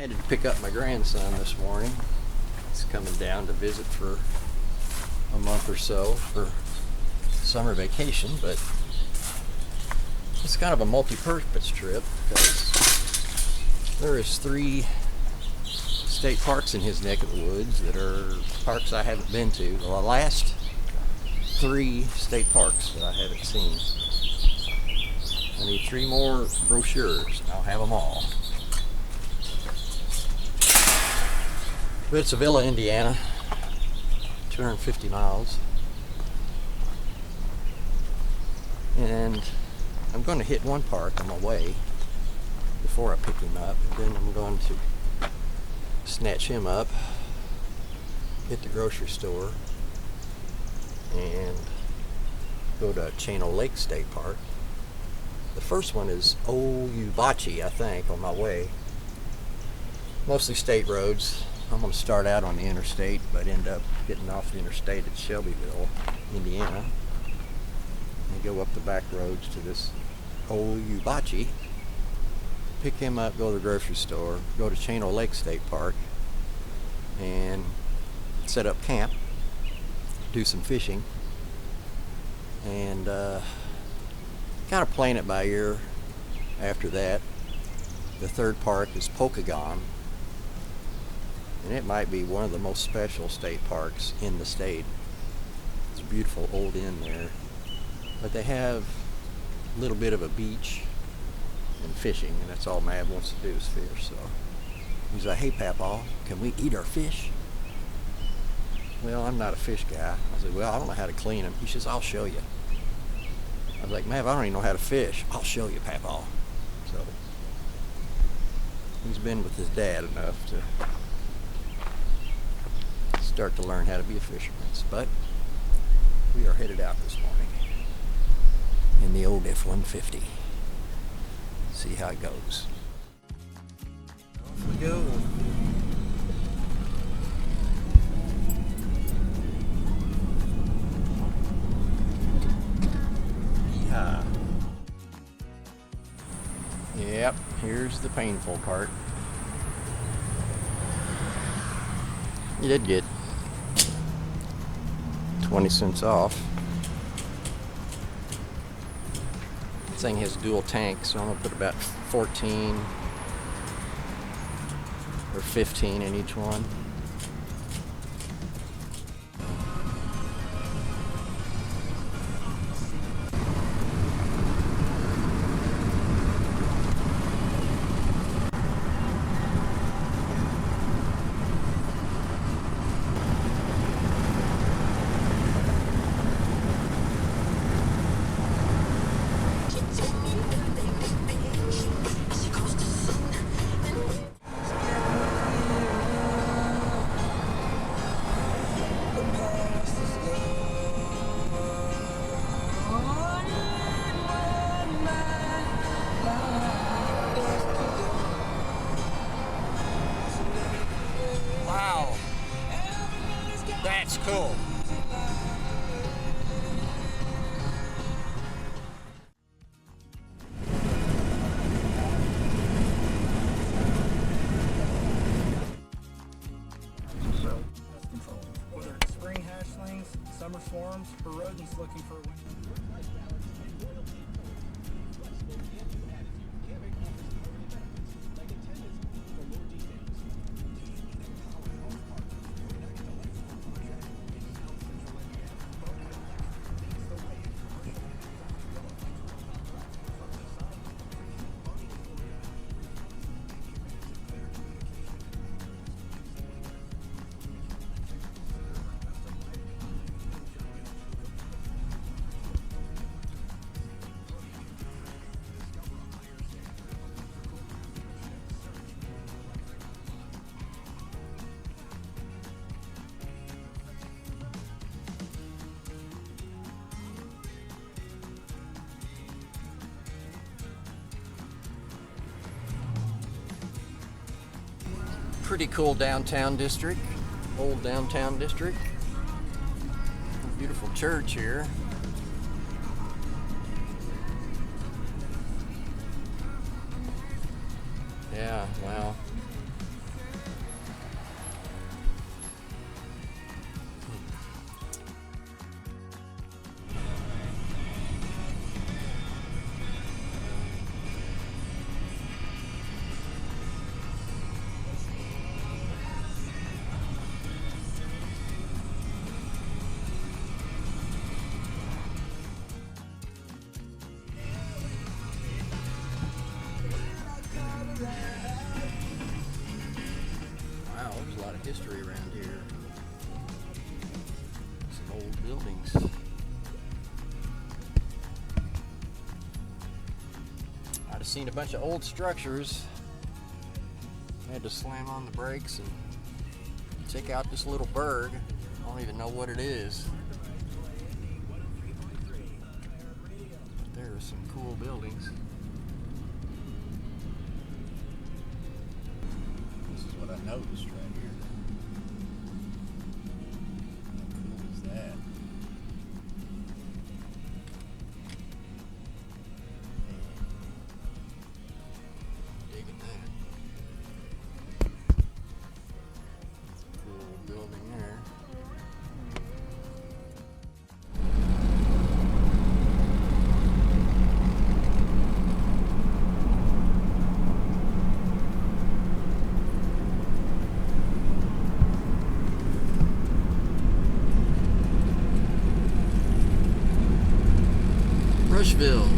Headed to pick up my grandson this morning. He's coming down to visit for a month or so for summer vacation, but it's kind of a multi-purpose trip because there is 3 state parks in his neck of the woods that are parks I haven't been to. The last 3 state parks that I haven't seen. I need 3 more brochures and I'll have them all. But it's Avila, Indiana, 250 miles. And I'm going to hit one park on my way before I pick him up. And then I'm going to snatch him up, hit the grocery store, and go to Channel Lake State Park. The first one is Ouabache, I think, on my way. Mostly state roads. I'm going to start out on the interstate, but end up getting off the interstate at Shelbyville, Indiana, and go up the back roads to this Ouabache, pick him up, go to the grocery store, go to Channel Lake State Park, and set up camp, do some fishing, and kind of playing it by ear after that. The third park is Pokagon, and it might be one of the most special state parks in the state. It's a beautiful old inn there, but they have a little bit of a beach and fishing, and that's all Mav wants to do is fish. So he's like, "Hey Papa, can we eat our fish?" Well, I'm not a fish guy. I said, "Well, I don't know how to clean them." He says, "I'll show you." I was like, "Mav, I don't even know how to fish." "I'll show you, Papa." So he's been with his dad enough to start to learn how to be a fisherman. But we are headed out this morning in the old F-150. See how it goes. Off we go. Yeehaw. Yep, here's the painful part. You did get 20 cents off. This thing has dual tanks, so I'm going to put about 14 or 15 in each one. That's cool. Whether it's spring hatchlings, summer swarms, or rodents looking for a winter. Pretty cool downtown district, old downtown district. Beautiful church here. Yeah, wow. history around here. Some old buildings. I'd have seen a bunch of old structures. Had to slam on the brakes and check out this little burg. I don't even know what it is. There are some cool buildings. This is what I noticed right here. How cool is that? Digging that. Cool building there. Rushville.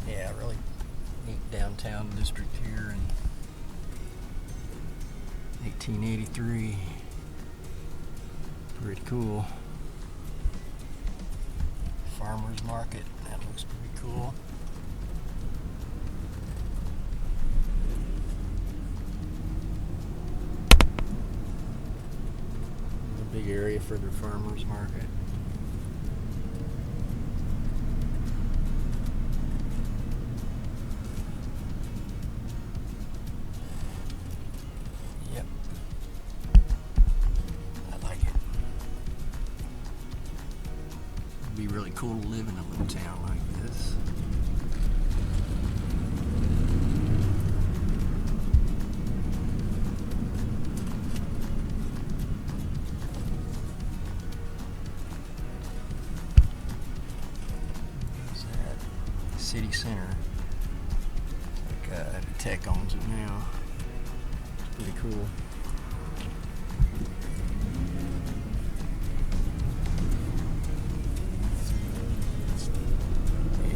Yeah, really neat downtown district here in 1883. Pretty cool. Farmers market, that looks pretty cool. A big area for their farmers market. Yep. I like it. It'd be really cool to live in a little town like this. There's that city center. Like the tech owns it now. It's pretty cool.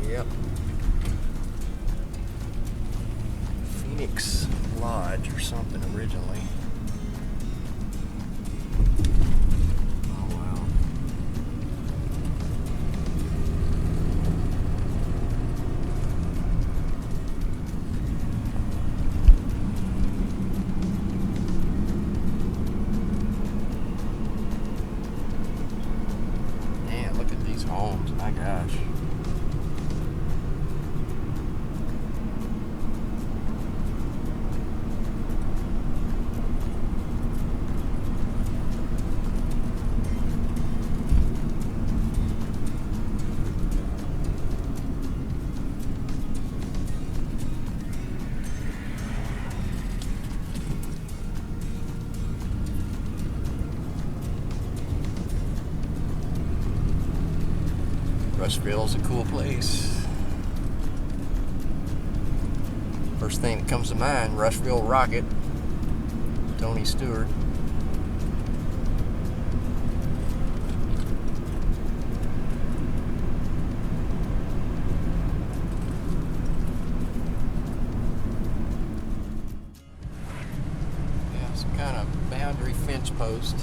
Yep. Phoenix Lodge or something originally. Oh wow. Man, look at these homes, my gosh. Rushville's a cool place. First thing that comes to mind, Rushville Rocket, Tony Stewart. Yeah, some kind of boundary fence post.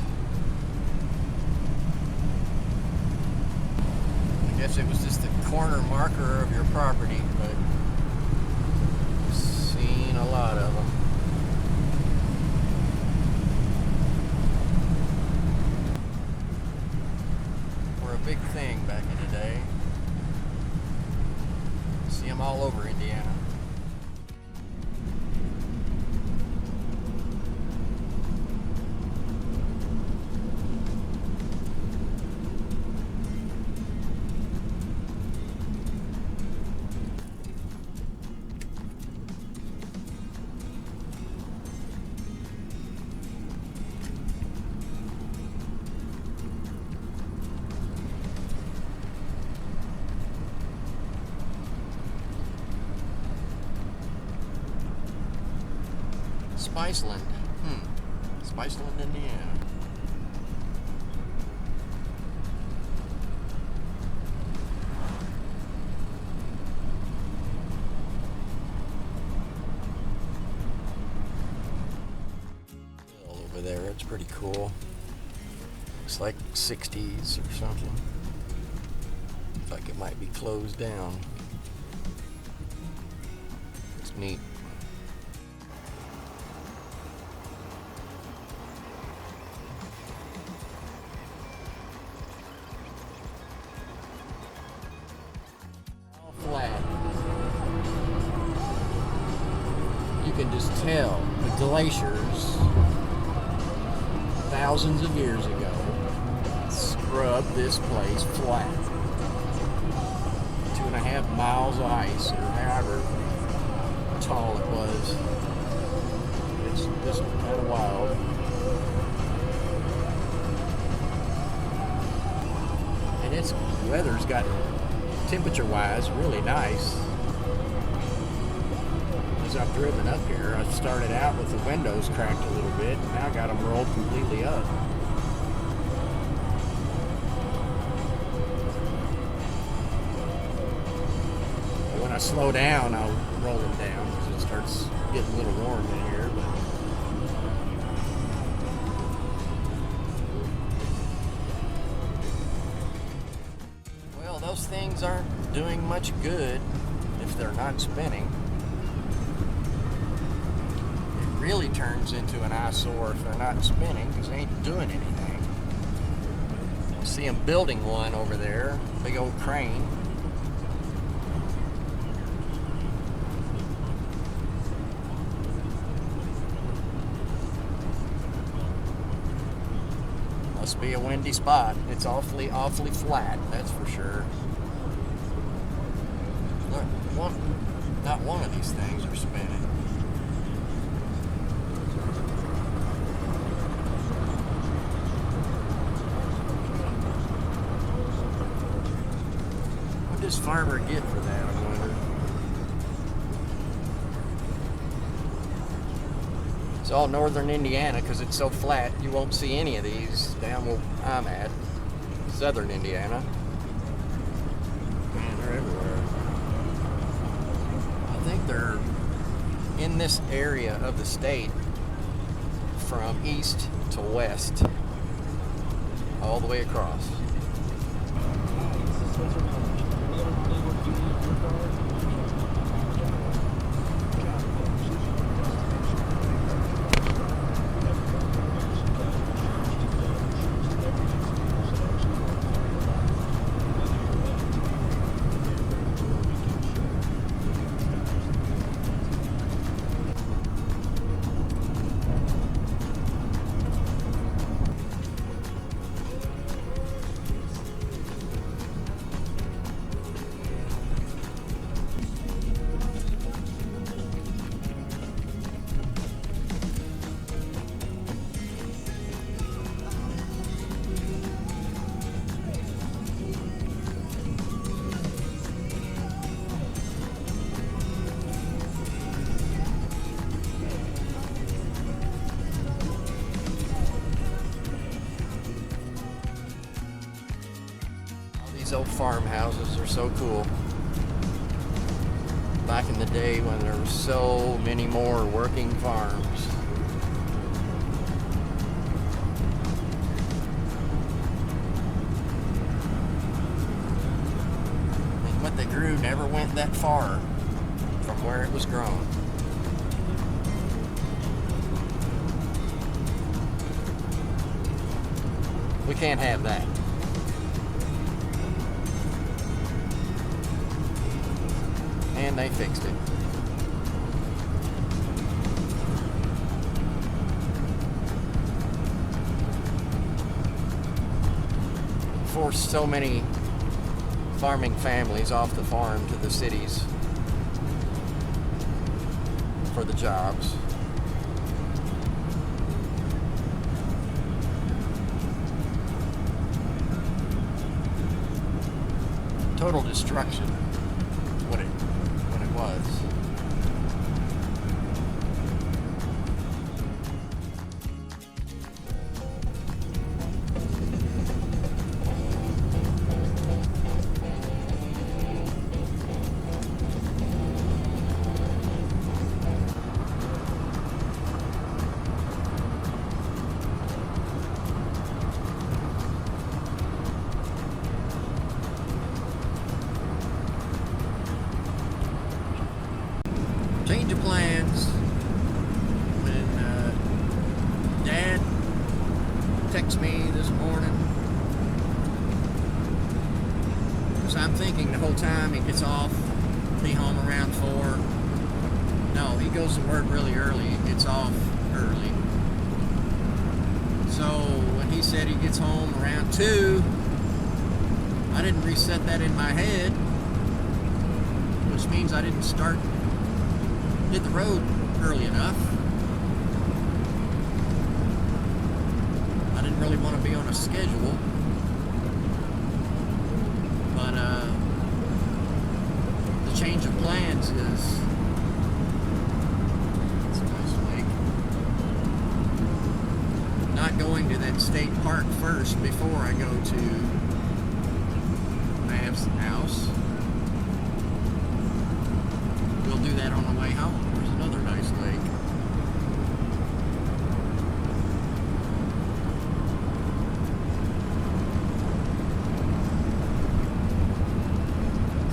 I guess it was just the corner marker of your property, but I've seen a lot of them. Were a big thing back in the day. See them all over Indiana. Spiceland. Spiceland, Indiana. Over there, it's pretty cool. Looks like 60s or something. Looks like it might be closed down. It's neat. All flat. You can just tell the glaciers thousands of years ago scrubbed this place flat. 2.5 miles of ice, or however tall it was. It's just kind of wild. And its weather's got, temperature-wise, really nice. As I've driven up here, I started out with the windows cracked a little bit, and now I got them rolled completely up. But when I slow down, I'll roll them down because it starts getting a little warm in here. Well, those things aren't doing much good if they're not spinning. Really turns into an eyesore if they're not spinning because they ain't doing anything. I see them building one over there, big old crane. Must be a windy spot. It's awfully flat, that's for sure. Look, not one of these things are spinning. What does farmer get for that, I wonder? It's all northern Indiana because it's so flat you won't see any of these down where I'm at. Southern Indiana. Man, they're everywhere. I think they're in this area of the state from east to west all the way across. These old farmhouses are so cool. Back in the day when there were so many more working farms. And what they grew never went that far from where it was grown. We can't have that. And they fixed it. Forced so many farming families off the farm to the cities for the jobs. Total destruction. What it was. this morning. So I'm thinking the whole time he gets off, be home around 4. No, he goes to work really early and gets off early. So when he said he gets home around 2, I didn't reset that in my head, which means I didn't hit the road early enough. I didn't really want to be on a schedule, but the change of plans is, it's a nice lake, not going to that state park first before I go to Mav's house. We'll do that on the way home. There's another nice lake.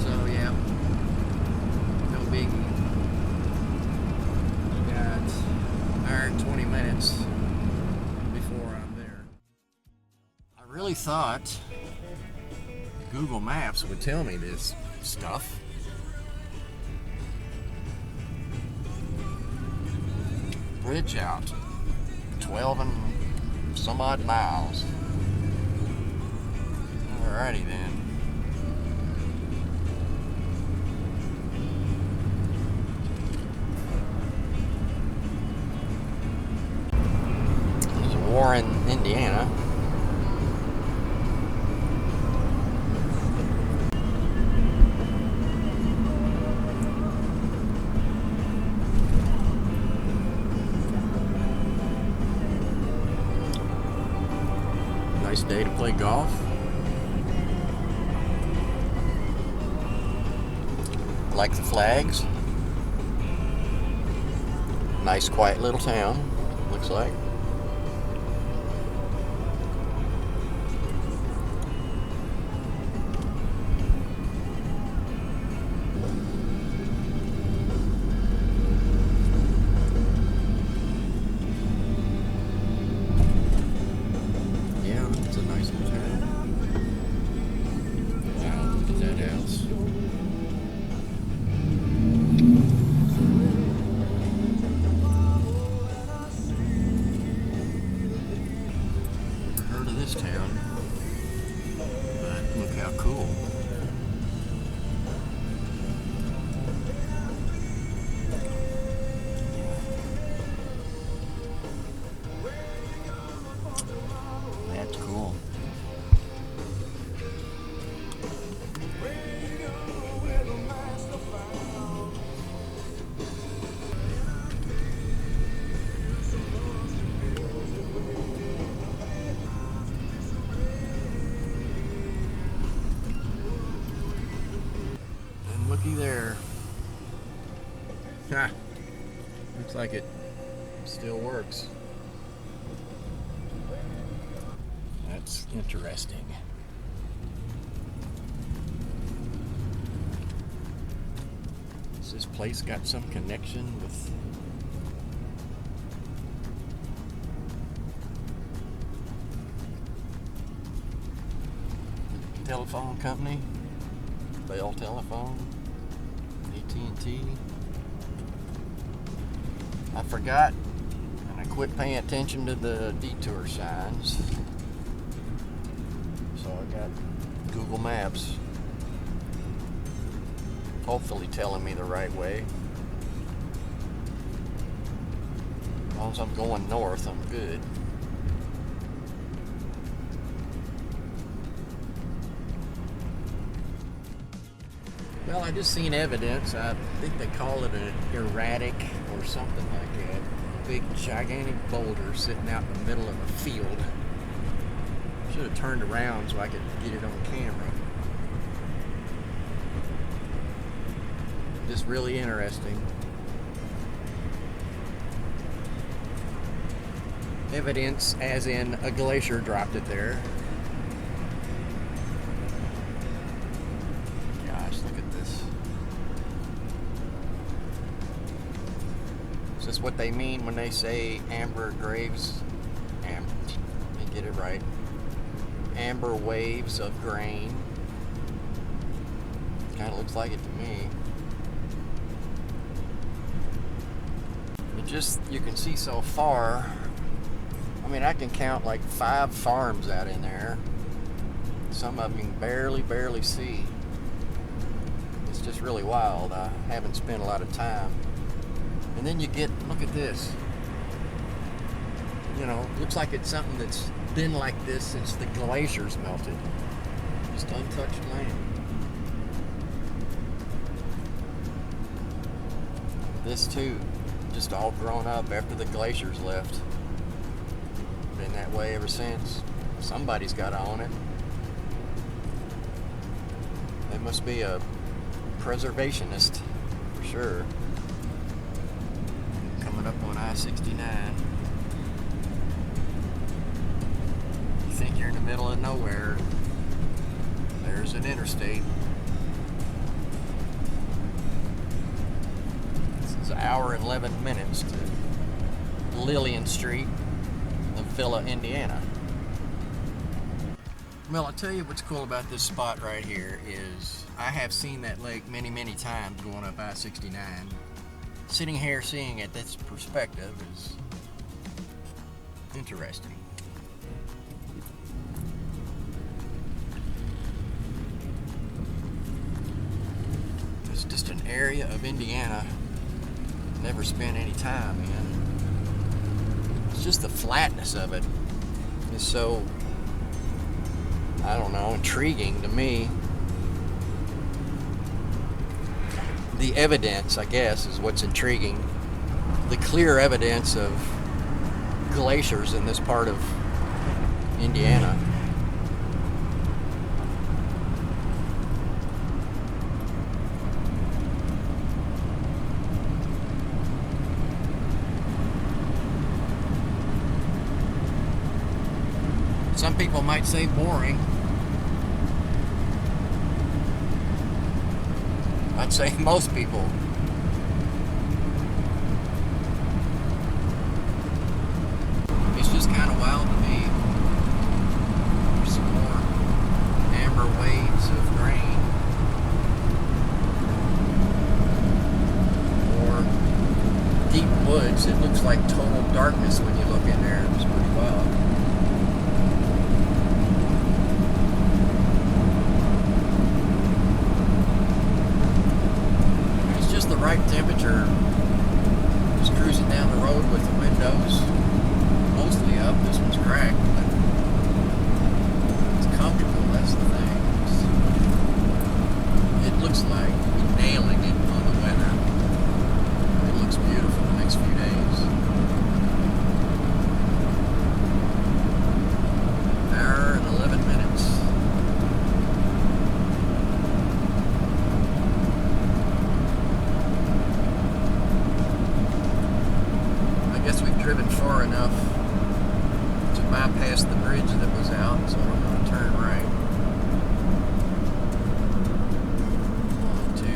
So yeah, no biggie. I got an hour and 20 minutes before I'm there. I really thought Google Maps would tell me this stuff. Bridge out, 12 and some odd miles. Alrighty then. This is Warren, Indiana. Nice day to play golf. Like the flags. Nice quiet little town, looks like. Town, but look how cool. That's cool. Looky there. Ha! Looks like it still works. That's interesting. Has this place got some connection with the telephone company? Bell Telephone? AT&T. I forgot and I quit paying attention to the detour signs, so I got Google Maps hopefully telling me the right way. As long as I'm going north, I'm good. Well, I just seen evidence. I think they call it an erratic or something like that. A big, gigantic boulder sitting out in the middle of a field. Should have turned around so I could get it on camera. Just really interesting. Evidence as in a glacier dropped it there. Is this what they mean when they say amber graves? Let me get it right. amber waves of grain. Kind of looks like it to me. You can see so far. I mean, I can count like 5 farms out in there. Some of them you can barely see. It's just really wild. I haven't spent a lot of time. And then you get, look at this. You know, looks like it's something that's been like this since the glaciers melted. Just untouched land. This too, just all grown up after the glaciers left. Been that way ever since. Somebody's got to own it. They must be a preservationist, for sure. Coming up on I-69. You think you're in the middle of nowhere. There's an interstate. This is an hour and 11 minutes to Lillian Street of Villa, Indiana. Well, I'll tell you what's cool about this spot right here is I have seen that lake many, many times going up I-69. Sitting here seeing it, this perspective is interesting. It's just an area of Indiana I've never spent any time in. It's just the flatness of it is so, I don't know, intriguing to me. The evidence, I guess, is what's intriguing. The clear evidence of glaciers in this part of Indiana. Some people might say boring. I'd say most people. It's just kind of wild to me. There's some more amber waves of grain. Or deep woods. It looks like total darkness when you look in there. It's pretty wild. The right temperature. Just cruising down the road with the windows mostly up. This one's cracked, but it's comfortable. That's the thing. It looks like we're nailing it on the weather. It looks beautiful the next few days. An hour and 11 minutes. Driven far enough to bypass the bridge that was out, so we're going to turn right onto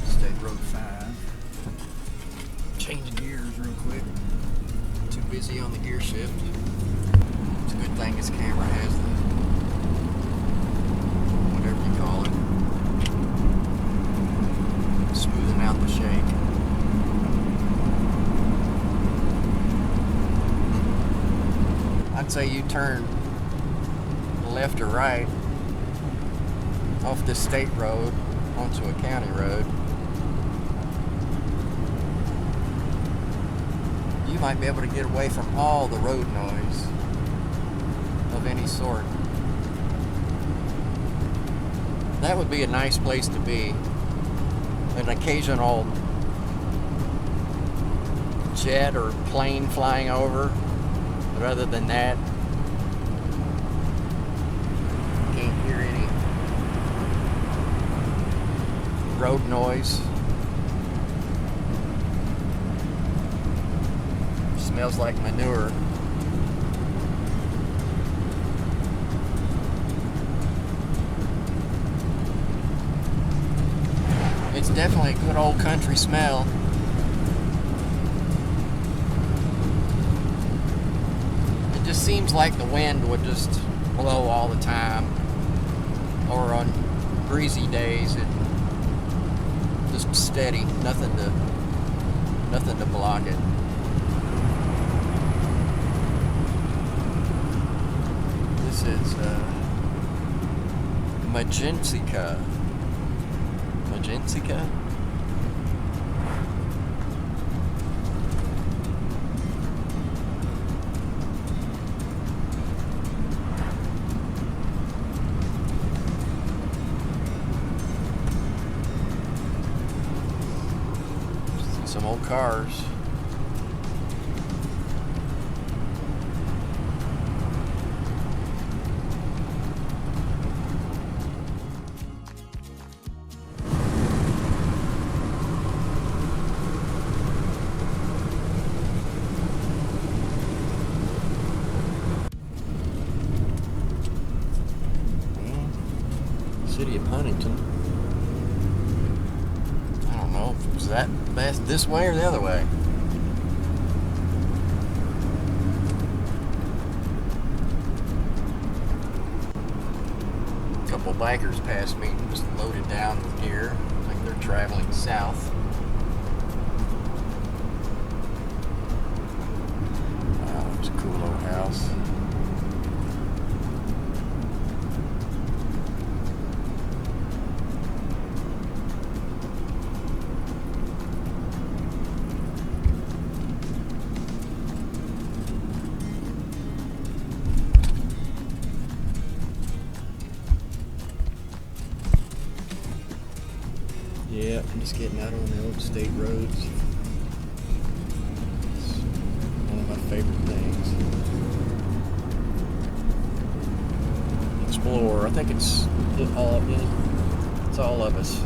State Road 5. Changing gears real quick. Too busy on the gear shift. It's a good thing this camera has the whatever you call it. Smoothing out the shake. I'd say you turn left or right off this state road onto a county road. You might be able to get away from all the road noise of any sort. That would be a nice place to be. An occasional jet or plane flying over, but other than that, can't hear any road noise. Smells like manure. It's definitely a good old country smell. just seems like the wind would just blow all the time, or on breezy days it just steady, nothing to block it. This is Magentica. Some old cars. City of Huntington. I don't know, is that best this way or the other way? A couple bikers passed me, just loaded down with gear, like they're traveling south. Wow, there's a cool old house. Yeah, I'm just getting out on the old state roads. It's one of my favorite things. Explore. I think it's all of us.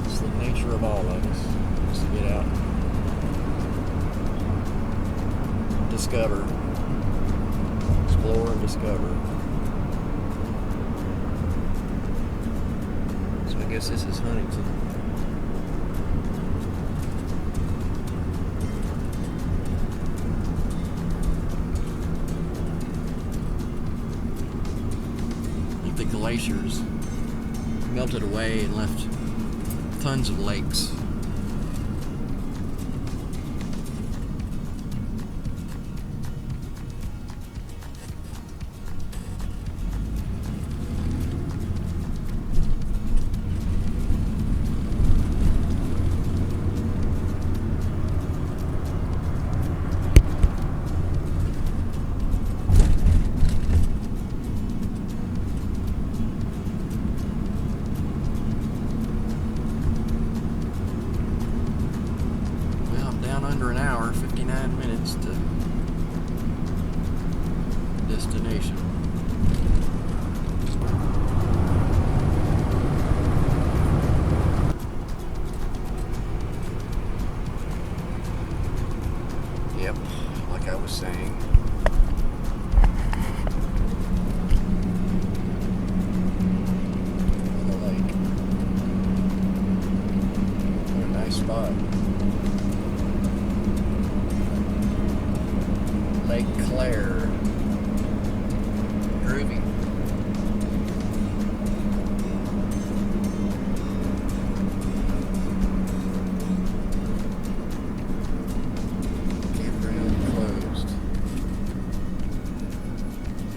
It's the nature of all of us, just to get out, discover, explore and discover. So I guess this is Huntington. The glaciers melted away and left tons of lakes. Under an hour, 59 minutes to destination. Yep, like I was saying. The lake. What a nice spot. Lake Claire. Groovy. Campground closed.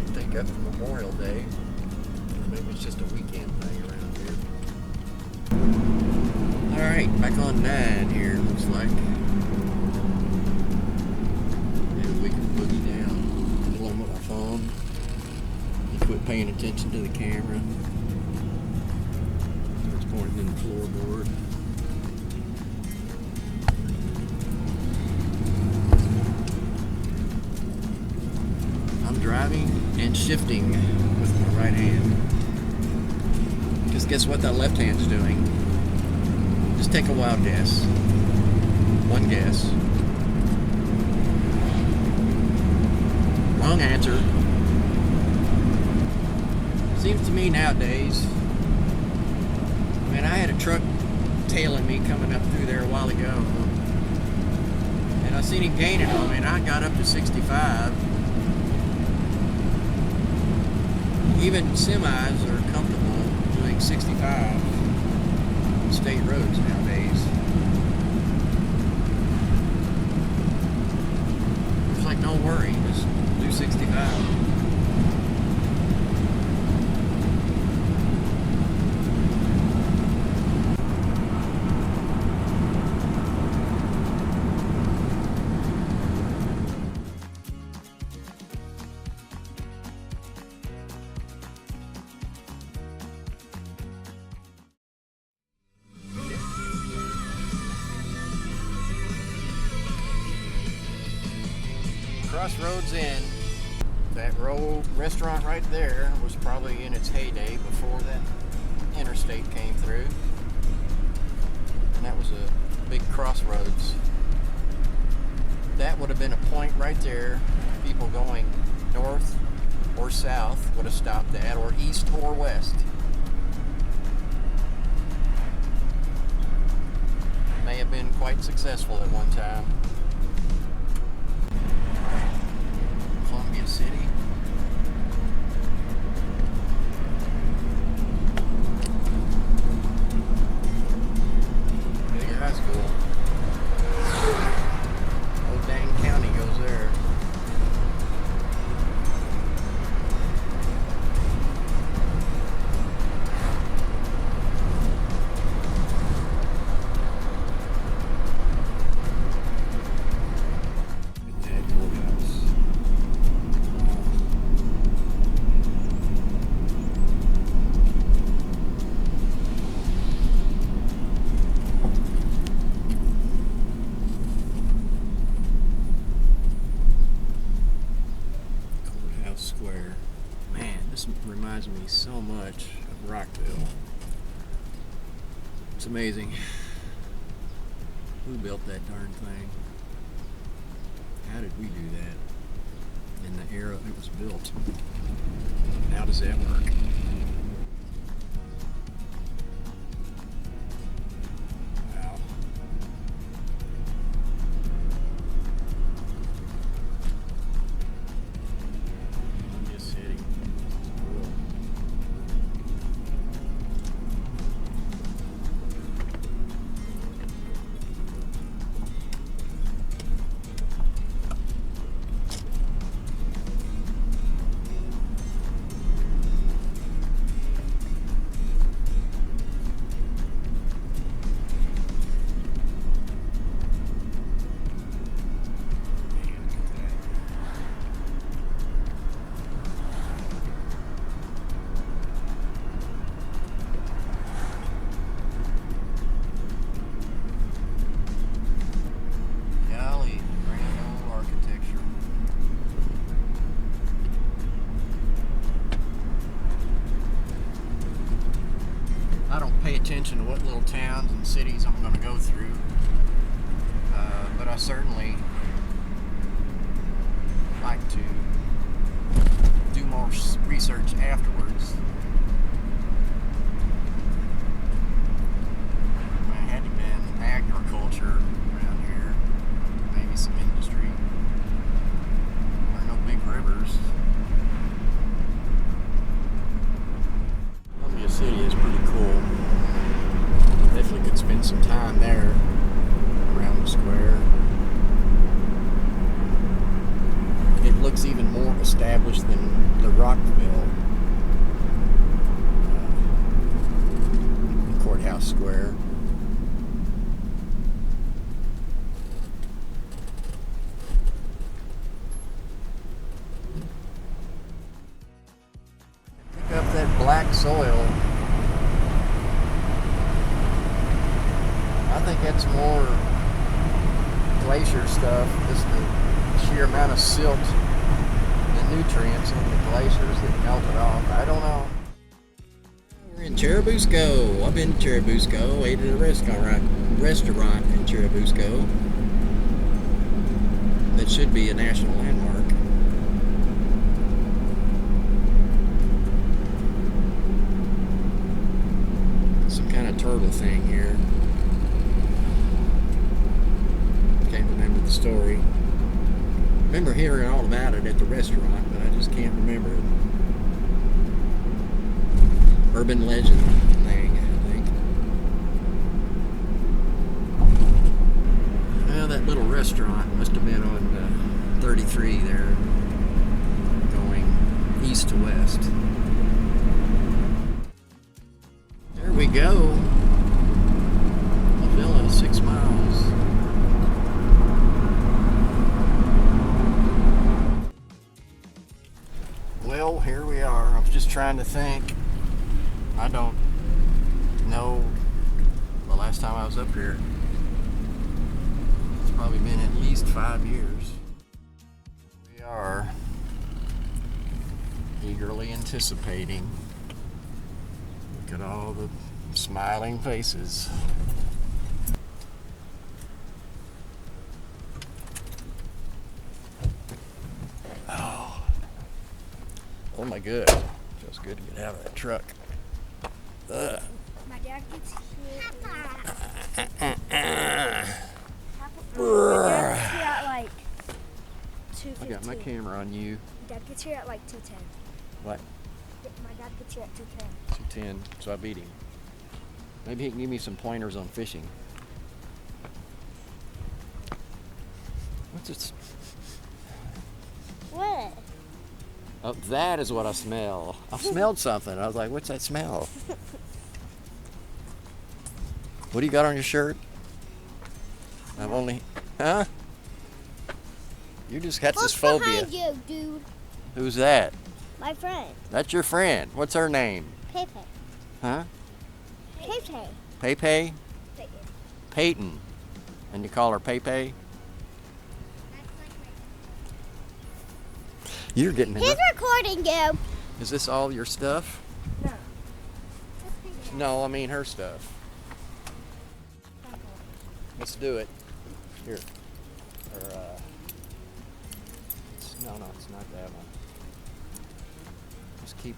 I think up Memorial Day. Or maybe it's just a weekend thing around here. Alright, back on 9 here, looks like. Quit paying attention to the camera. It's pointing in the floorboard. I'm driving and shifting with my right hand. Because guess what that left hand's doing? Just take a wild guess. One guess. Wrong answer. Seems to me nowadays, I mean, I had a truck tailing me coming up through there a while ago, and I seen him gaining on me, and I got up to 65, even semis are comfortable doing 65 on state roads nowadays. It's like, no worry, just do 65. Crossroads Inn. That restaurant right there was probably in its heyday before that interstate came through. And that was a big crossroads. That would have been a point right there. People going north or south would have stopped at, or east or west. May have been quite successful at one time. City. Big high school. Old Dang County goes there. Square. Man, this reminds me so much of Rockville. It's amazing. Who built that darn thing? How did we do that in the era it was built? How does that work? Wow. Attention to what little towns and cities I'm going to go through, but I certainly like to do more research afterwards. There had to been agriculture around here, maybe some industry. There are no big rivers. Columbia City is pretty cool. Definitely could spend some time there around the square. It looks even more established than the Rockville Courthouse Square. Pick up that black soil. I think that's more glacier stuff, just the sheer amount of silt and nutrients in the glaciers that melted off. I don't know. We're in Churubusco. I've been to Churubusco, ate at a restaurant in Churubusco. That should be a national landmark. Some kind of turtle thing here. Can't remember the story. Remember hearing all about it at the restaurant, but I just can't remember it. urban legend thing, I think. Well, that little restaurant must have been on 33 there, going east to west. There we go. La Villa, 6 miles. Well, here we are. I was just trying to think. I don't know the last time I was up here. It's probably been at least 5 years. We are eagerly anticipating. Look at all the smiling faces. Oh my good. Feels good to get out of that truck. Ugh. My dad gets here. At like 2:15. I got my camera on you. Dad gets here at like 2:10. What? My dad gets here at 2:10. 210, so I beat him. Maybe he can give me some pointers on fishing. What's this? What? Oh, that is what I smell. I smelled something. I was like, what's that smell? What do you got on your shirt? I've only... Huh? You just got this phobia. Behind you, dude? Who's that? My friend. That's your friend. What's her name? Pepe. Huh? Pepe. Pepe? Peyton. And you call her Pepe? You're getting He's recording you. Is this all your stuff? No. No, I mean her stuff. Let's do it. Here. Or, no, it's not that one. Just keep,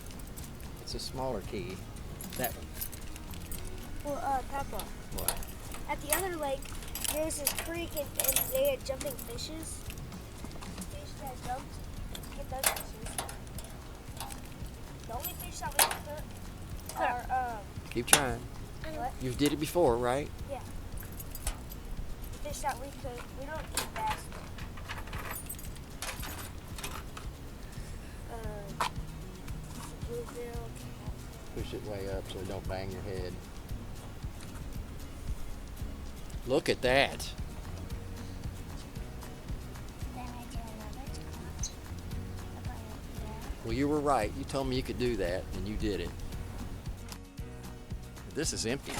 it's a smaller key. That one. Well, Papa, What? at the other lake, there's this creek and they had jumping fishes. Fish that jumped. Get those fishes. The only fish that we can cook are, Keep trying. what? You did it before, right? Yeah. The fish that we cook, we don't eat bass. Bluegill, Push it way up so it don't bang your head. Look at that. then I do another spot. Well, you were right. You told me you could do that, and you did it. This is empty.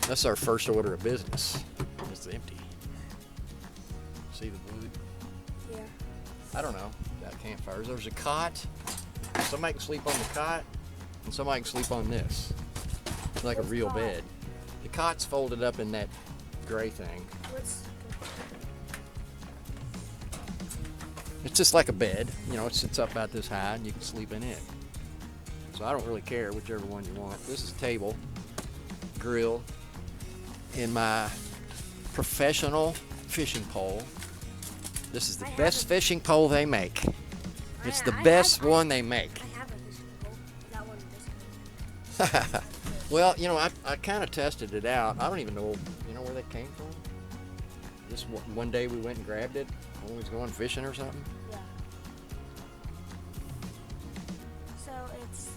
That's our first order of business. It's empty. See the wood? Yeah. I don't know. Got campfires. There's a cot. Somebody can sleep on the cot, and somebody can sleep on this. It's like a What's real cot? bed. The cot's folded up in that gray thing. What's It's just like a bed. You know, it sits up about this high, and you can sleep in it. So I don't really care whichever one you want. This is a table, grill, and my professional fishing pole. This is the I have best a- fishing pole they make. It's the I best have- one they make. I have a fishing pole. That one is good. Well, you know, I kind of tested it out. I don't even know, you know where that came from? Just one day we went and grabbed it when we was going fishing or something. Yeah. So it's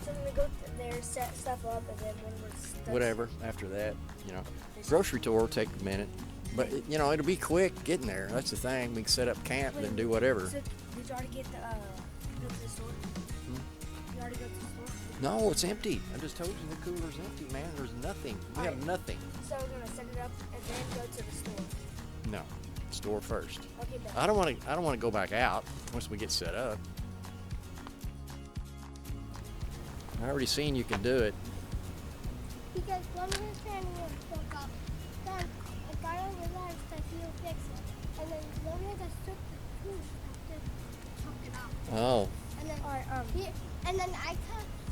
so when we go there, set stuff up, and then when we're stuck. Whatever, after that, you know. Grocery tour will take a minute. But, you know, it'll be quick getting there. That's the thing. We can set up camp and then do whatever. So did you already get go to the store? You already go to the store? No, it's empty. I just told you the cooler's empty, man. There's nothing. We have Alright. nothing. So we're gonna set it up and then go to the store. No, store first. Okay, then. I don't want to go back out once we get set up. I already seen you can do it. Because one of his friends broke up. Then a guy realized that he'll fix it. And then one of us took the tooth to chop it out. Oh, And then, and then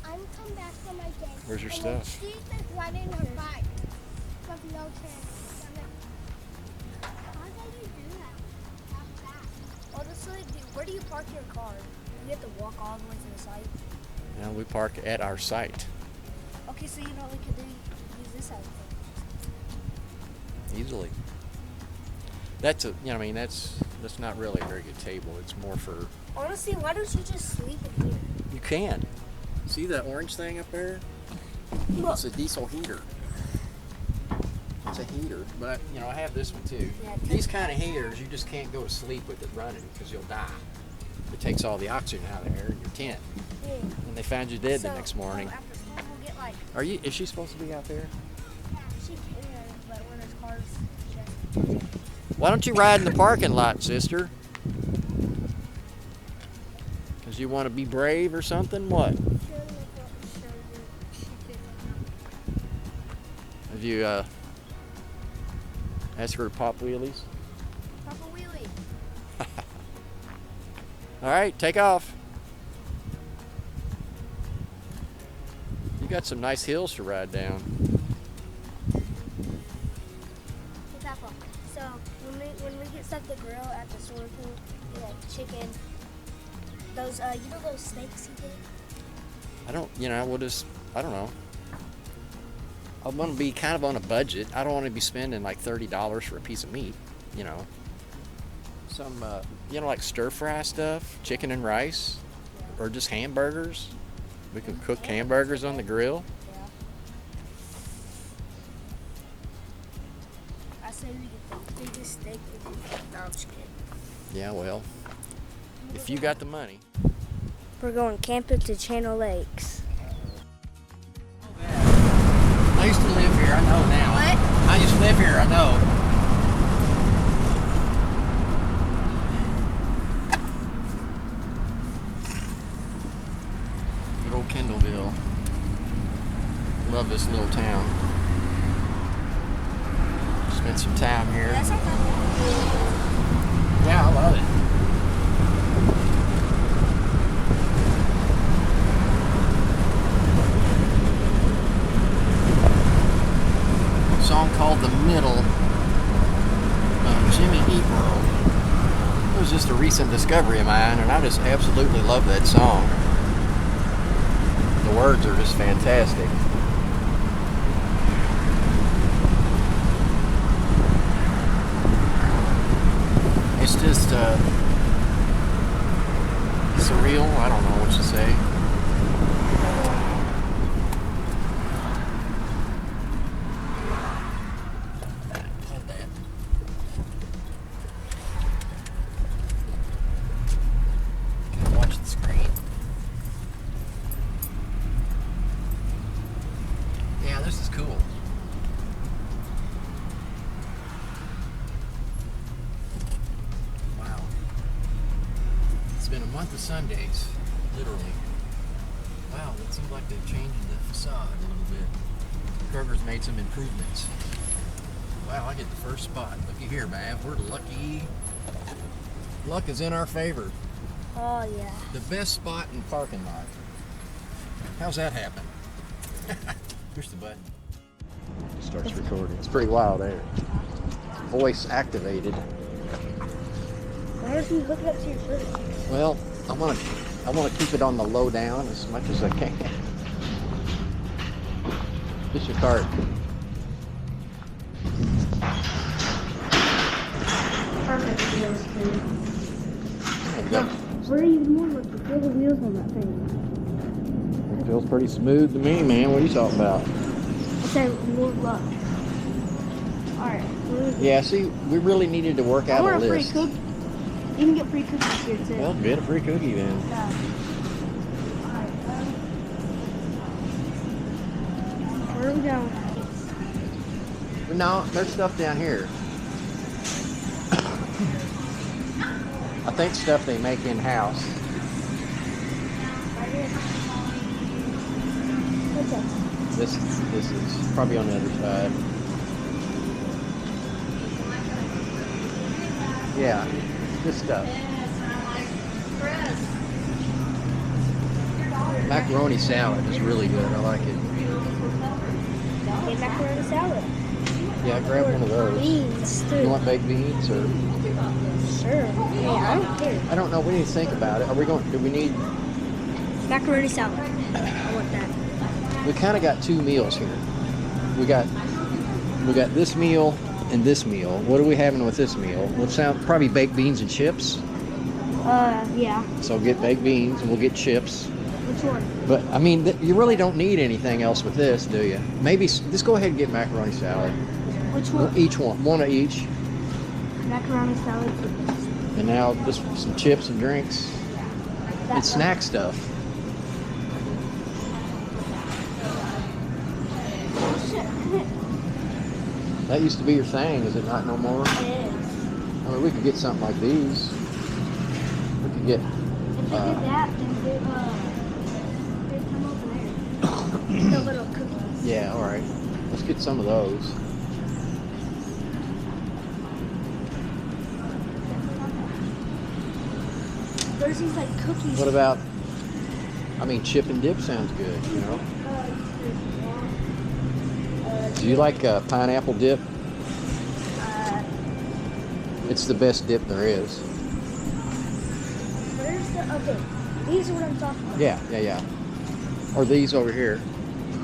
I'm come back from my game. Where's your and then stuff? She's just riding her bike with no chair. I'm like, how did you do that? How fast? Honestly, where do you park your car? You have to walk all the way to the site. Now we park at our site. Okay, so you know what we could do? Use this side. Easily. That's a, you know, I mean, that's not really a very good table. It's more for, Honestly, why don't you just sleep in here? you can. See that orange thing up there? Look. It's a diesel heater. It's a heater, but you know, I have this one too. Yeah, These kind of heaters, you just can't go to sleep with it running because you'll die. It takes all the oxygen out of there in your tent. Yeah. And they found you dead the next morning. After school, we'll get like. Is she supposed to be out there? She can, but when there's cars, she Why don't you ride in the parking lot, sister? Because you want to be brave or something? What? Have you asked her to pop wheelies? Papa Wheelie. All right, take off. You got some nice hills to ride down. Hey, Papa. So when we get stuff to grill at the swimming pool, we like chicken. Those you know those steaks you get? I don't know. I want to be kind of on a budget. I don't want to be spending like $30 for a piece of meat, you know. Some, like stir fry stuff, chicken and rice, or just hamburgers. We can cook hamburgers on the grill. Yeah. I say we get the biggest steak we can get. No, I'm just kidding. Yeah, well, if you got the money. We're going camping to Channel Lakes. I used to live here, I know now. What? I used to live here, I know. Good old Kendallville. Love this little town. Spent some time here. That's not bad. Yeah, I love it. Song called The Middle by Jimmy Eat World. It was just a recent discovery of mine, and I just absolutely love that song. The words are just fantastic. It's just surreal. I don't know what to say. Watch the screen. Yeah, this is cool. Wow. It's been a month of Sundays, literally. Wow, it seems like they've changed the facade a little bit. Kroger's made some improvements. Wow, I get the first spot. Looky here, Mav. We're lucky. Luck is in our favor. Oh yeah. The best spot in the parking lot. How's that happen? Push the button. It starts recording. It's pretty wild there. Voice activated. Why don't you hook it up to your fridge? Well, I want to keep it on the low down as much as I can. Just your cart. Perfect wheels, too. There you go. Where are you more? Look, feel the wheels on that thing. It feels pretty smooth to me, man. What are you talking about? It said more luck. Alright. Yeah, see, we really needed to work out a want a free list. cookie. You can get free cookies here, too. Well, get a free cookie then. Yeah. Alright, where are we going? No, there's stuff down here. I think stuff they make in-house. Right here. What's that? This is probably on the other side. Yeah, this stuff. Macaroni salad is really good. I like it. Get macaroni salad. Yeah, grab one of those. Beans, too. You want baked beans or? Sure. Yeah, I don't care. I don't know. We need to think about it. Do we need Macaroni salad. I want that. We kind of got two meals here. We got this meal and this meal. What are we having with this meal? Probably baked beans and chips. Yeah. So get baked beans and we'll get chips. Which one? But I mean, you really don't need anything else with this, do you? Maybe just go ahead and get macaroni salad. Which one? Each one of each. Macaroni salad. And now just some chips and drinks. That It's one. snack stuff. That used to be your thing, is it not no more? It is. I mean, we could get something like these. We could get. If they did that, then they'd come over there. The little cookies. Yeah, all right. Let's get some of those. There's these like cookies. What about? I mean, chip and dip sounds good. You know. Do you like pineapple dip? It's the best dip there is. Where's the okay? These are what I'm talking about. Yeah. Or these over here.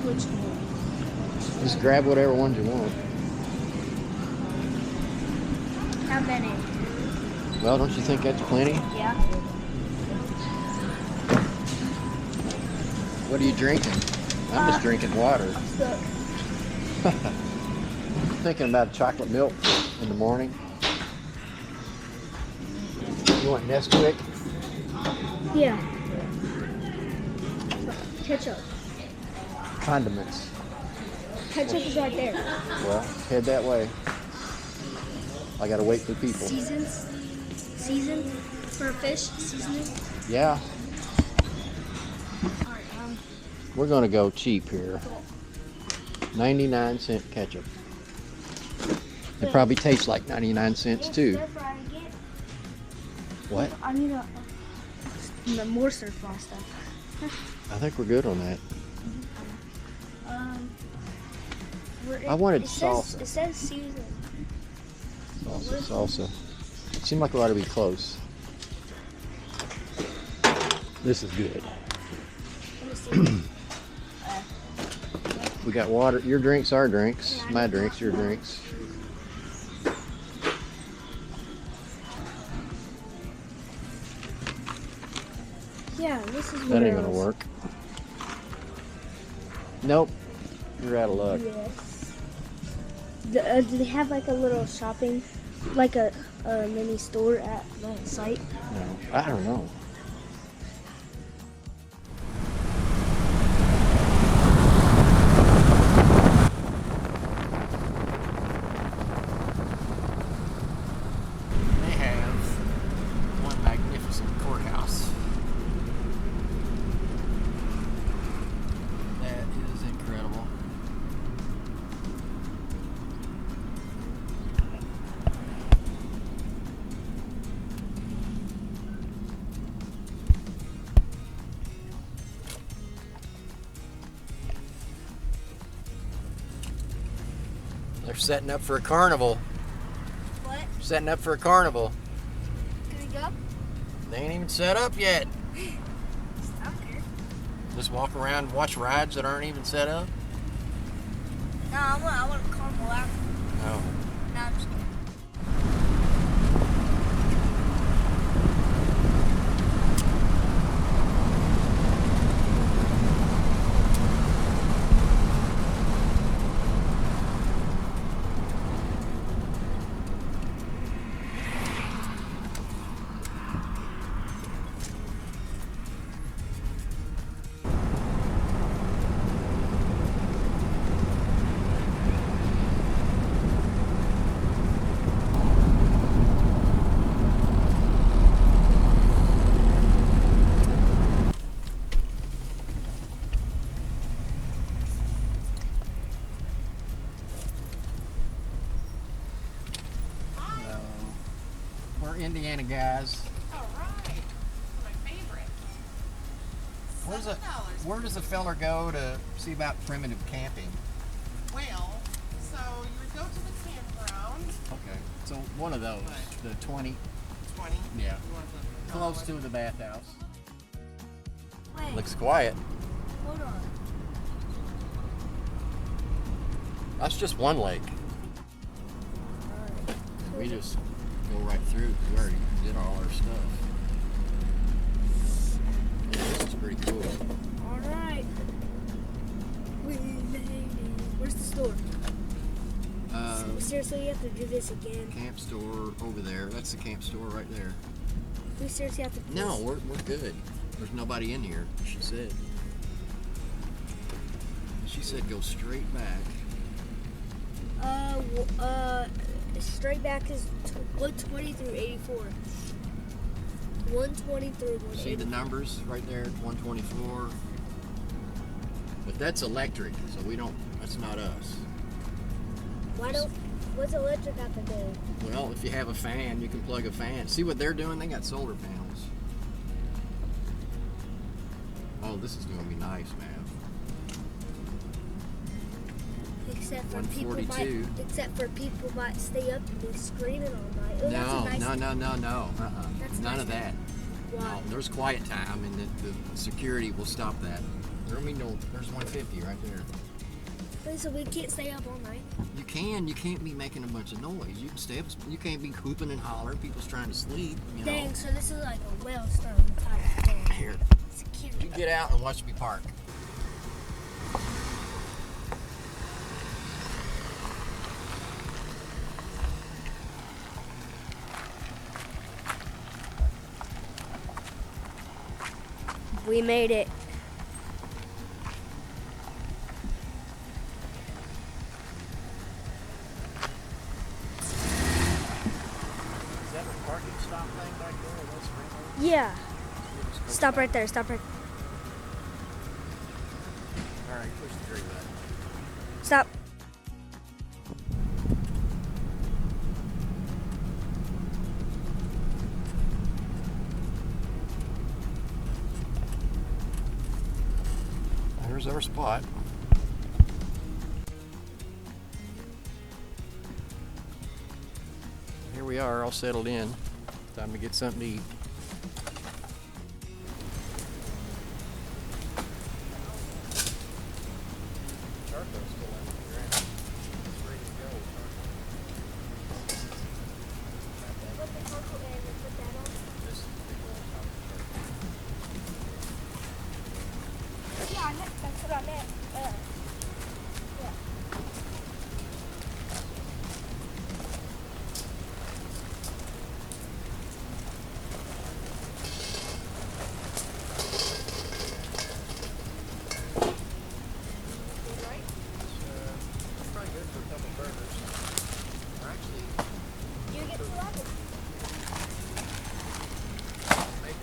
Which one? Just grab whatever ones you want. How many? Well, don't you think that's plenty? Yeah. What are you drinking? I'm just drinking water. I'm stuck. Thinking about chocolate milk in the morning. You want Nesquik? Yeah. Ketchup. Condiments. Ketchup is right there. Well, head that way. I gotta wait for people. Season for fish. Seasoning. Yeah, Alright. we're gonna go cheap here. 99-cent ketchup. It probably tastes like 99 cents too. Stir fry again. What? I need more stir fry stuff. I think we're good on that. Where I wanted it salsa. It says season. Salsa. Seemed like we ought to be close. This is good. Let me see. We got water. Your drinks, our drinks. My drinks, your drinks. Yeah, this is That ain't gonna work. Nope. You're out of luck. Yes. Do they have like a little shopping, like a mini store at the site? No, I don't know. They have one magnificent courthouse. That is incredible. They're setting up for a carnival. What? Setting up for a carnival. Can we go? They ain't even set up yet. I don't care. Just walk around and watch rides that aren't even set up. No, I want a carnival out. No. No, I'm just kidding. We're Indiana guys. All right. My favorite. Where does a feller go to see about primitive camping? Well, so you would go to the campground. Okay. So one of those, the 20. 20. Yeah. You want the Close to the bathhouse. Wait, Looks quiet. hold on. That's just one lake. Alright. We just go right through. We already did all our stuff. Yeah, this is pretty cool. Alright. We made it. Where's the store? Seriously, we have to do this again. Camp store over there. That's the camp store right there. We seriously have to do No, this. we're good. There's nobody in here, she said. She said go straight back. Straight back is 120 through 84. 120 through 180. See the numbers right there? 124. But that's electric, so that's not us. What's electric got to do? Well, if you have a fan, you can plug a fan. See what they're doing? They got solar panels. Oh, this is going to be nice, man. Except for 142. people might stay up and be screaming all night. Oh, No. that's a nice No. That's a None nice of that. Why? No, there's quiet time, and the security will stop that. There's 150 right there. Wait, so we can't stay up all night? You can't be making a bunch of noise. You can stay up, you can't be hooping and hollering. People's trying to sleep, you know. Dang, so this is like a Wellstone type thing. Here, Security. you get out and watch me park. We made it. Is that a parking stop thing back there? That's right. Yeah. Stop right there. Stop right. All right, push the brake button. Stop. There's our spot. Here we are, all settled in. Time to get something to eat. Yeah, that's what I meant. Yeah. Probably good for a couple burgers. Or actually, You get 2 others. maybe.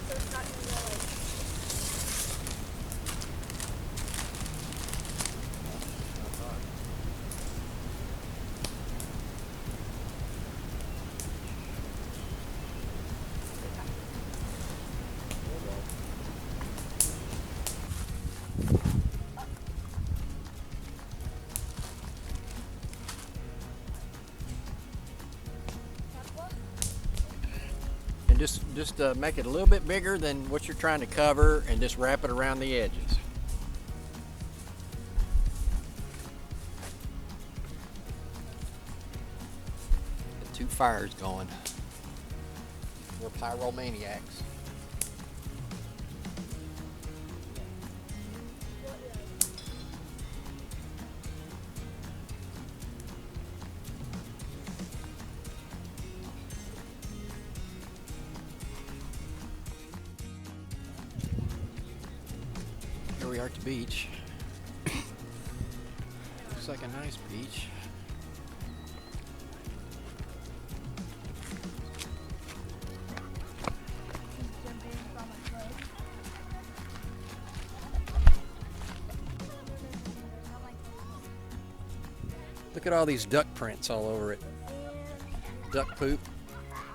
So it's not gonna go like. And just make it a little bit bigger than what you're trying to cover, and just wrap it around the edges. Get 2 fires going. We're pyromaniacs. Here we are at the beach. Looks like a nice beach. Look at all these duck prints all over it. Duck poop.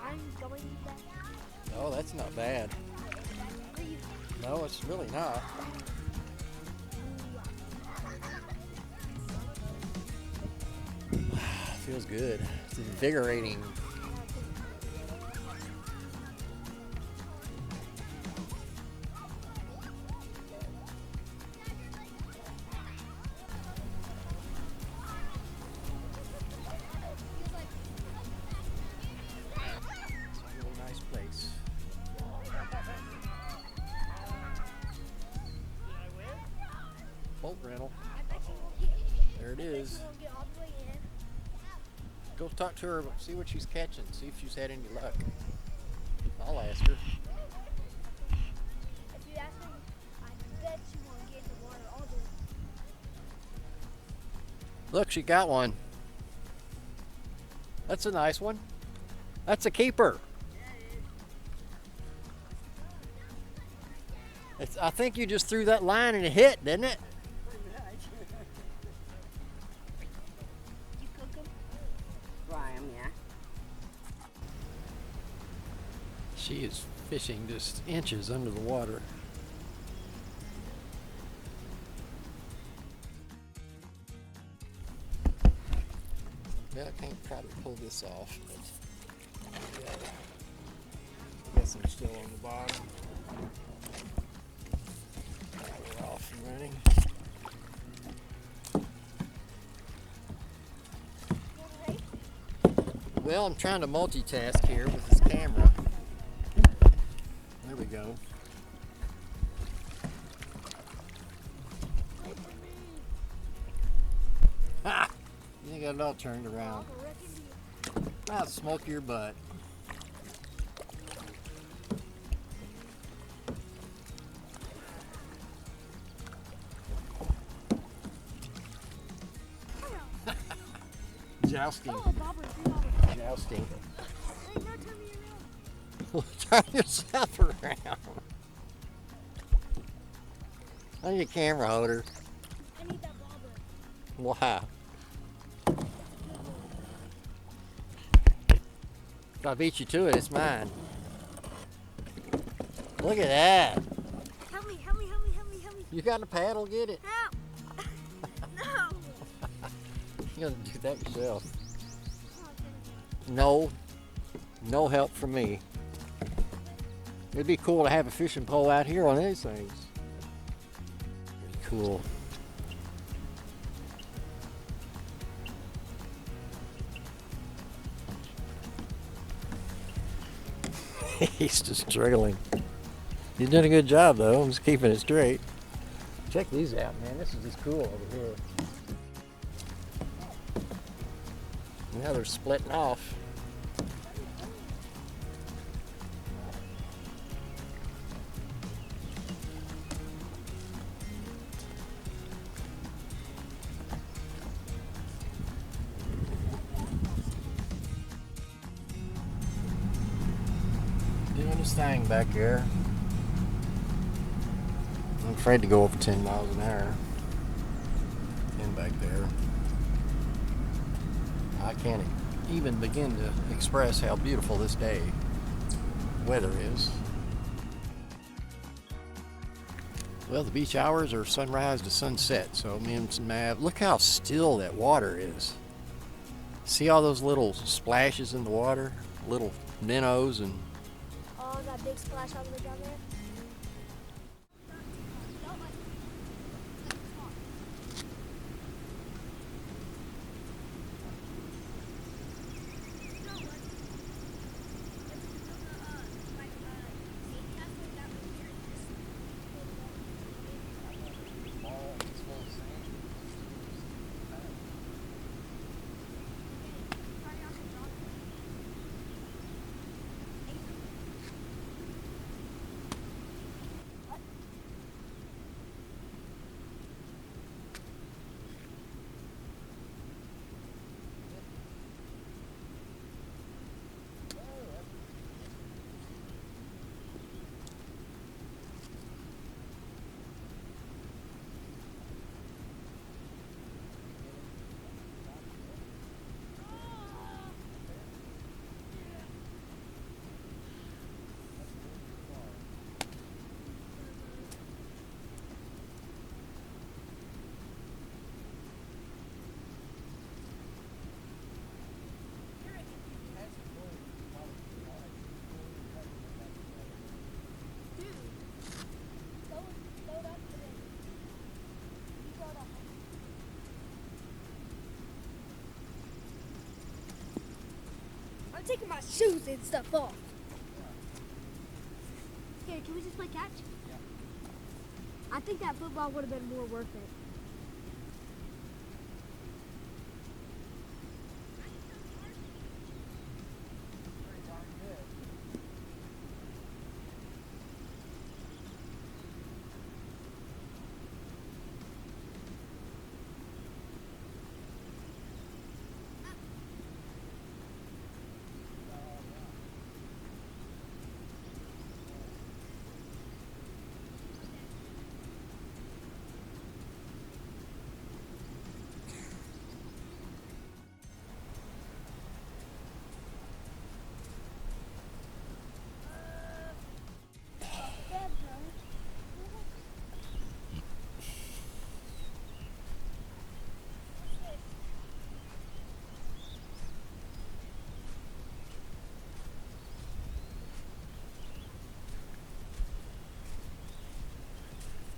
I'm going back. Oh, that's not bad. No, it's really not. Feels good. It's invigorating. It's a really nice place. Boat rental. There it is. Go talk to her, see what she's catching, see if she's had any luck. I'll ask her. If you ask her, I bet she won't get in the water all the way. Look, she got one. That's a nice one. That's a keeper. I think you just threw that line and it hit, didn't it? You cook them? Fry 'em, yeah. She is fishing just inches under the water. Well, I can't probably pull this off, but I guess I'm still on the bottom. Now we're off and running. Well, I'm trying to multitask here with this camera. There we go. Ha! You got it all turned around. I'll smoke your butt. Jousting. Oh, bobber, 3 bobbers. Jousting. Hey, no, turn me around. Turn yourself around. I need a camera holder. I need that bobber. Wow. If I beat you to it, it's mine. Look at that. Help me, help me, help me, help me, help me. You got a paddle? Get it. Help! No! You gotta do that yourself. No. No help from me. It'd be cool to have a fishing pole out here on these things. Pretty cool. He's just struggling. He's doing a good job though. I'm just keeping it straight. Check these out, man. This is just cool over here. Now they're splitting off. Doing his thing back there. I'm afraid to go over 10 miles an hour. In back there. I can't even begin to express how beautiful this day weather is. Well, the beach hours are sunrise to sunset, so me and Mav, look how still that water is. See all those little splashes in the water? Little minnows and Oh, that big splash all the way down there. taking my shoes and stuff off. Here, can we just play catch? Yeah. I think that football would have been more worth it. Pretty darn good.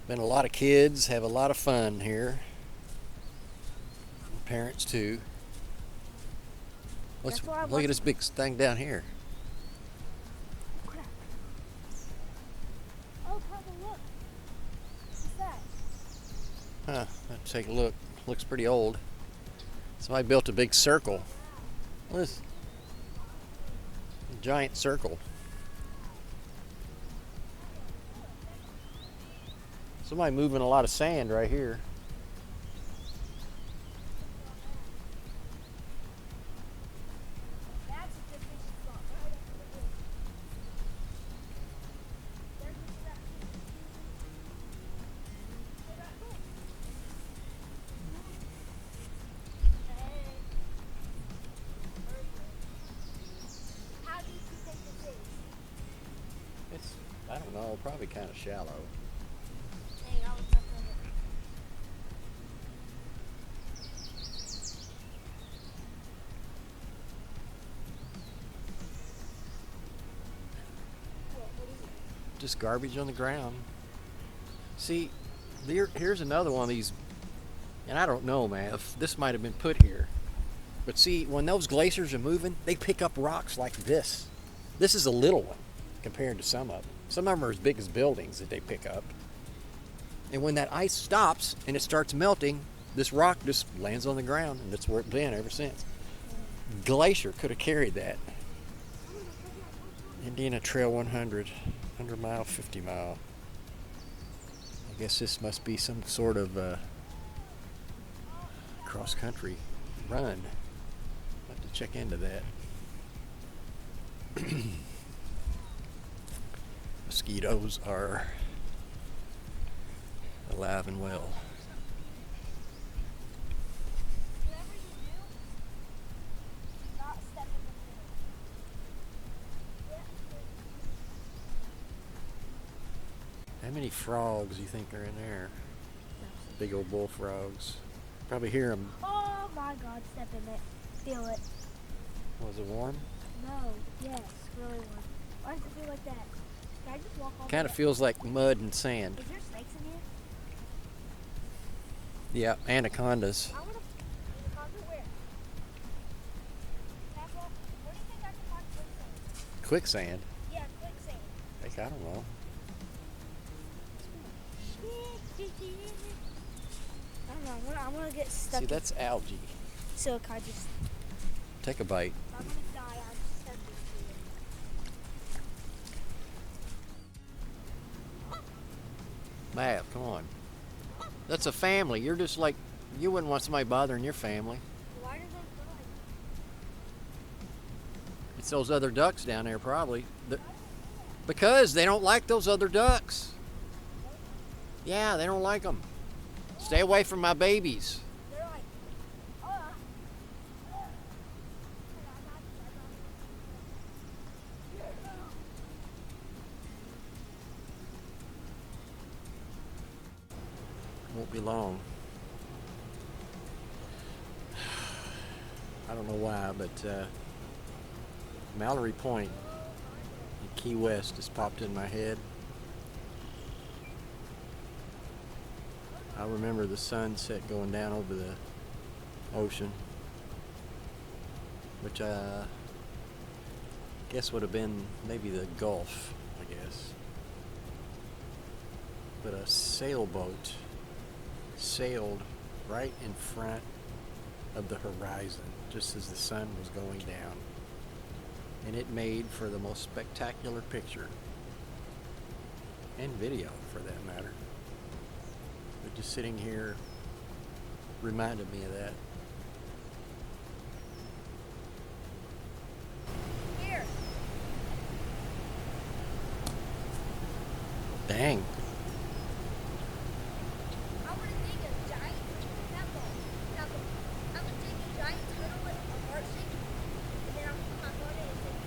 Been a lot of kids, have a lot of fun here. Parents too. That's why I Look want- at this big thing down here. Crap. Oh, Papa, look. What's that? Huh, let's take a look. Looks pretty old. Somebody built a big circle. Look at this. A giant circle. Somebody moving a lot of sand right here. That's a good fishing spot right up the hill. There goes that fish. Look at that fish. Hey. How deep do you think this is? It's, I don't know, probably kind of shallow. Dang, I was up in it. What is it? Just garbage on the ground. See, here's another one of these, and I don't know, man, if this might have been put here. But see, when those glaciers are moving, they pick up rocks like this. This is a little one compared to some of them. Some of them are as big as buildings that they pick up. And when that ice stops and it starts melting, this rock just lands on the ground, and that's where it's been ever since. Glacier could have carried that. Indiana Trail 100, 100 mile, 50 mile. I guess this must be some sort of cross-country run. I'll have to check into that. Mosquitoes are alive and well. Whatever you do, not step in the field. How many frogs do you think are in there? Big old bullfrogs. Probably hear them. Oh my God, step in it. Feel it. Was it warm? No, yes, really warm. Why does it feel like that? Can I just walk all Kind the of way? feels like mud and sand. Is there snakes in here? Yeah, anacondas. I want to. Anaconda where? Papa, where do you think I can find quicksand? Quicksand. Yeah, quicksand. Like, I don't know. I don't know. I want to get stuck. See, that's algae. So can I just? Take a bite. I'm gonna die. I'm stuck into it. Mav, come on. That's a family. You're just like, you wouldn't want somebody bothering your family. Why do they fly? It's those other ducks down there, probably. Because they don't like those other ducks. Yeah, they don't like them. Stay away from my babies. They're like, Won't be long. I don't know why, but Mallory Point in Key West just popped in my head. I remember the sunset going down over the ocean, which Guess would have been maybe the Gulf, I guess. But a sailboat sailed right in front of the horizon just as the sun was going down. And it made for the most spectacular picture, and video for that matter. But just sitting here reminded me of that. Here. Dang. I want to dig a giant pebble. I'm going to dig a giant tunnel with a heart shape, and then I'm going to put my phone in and take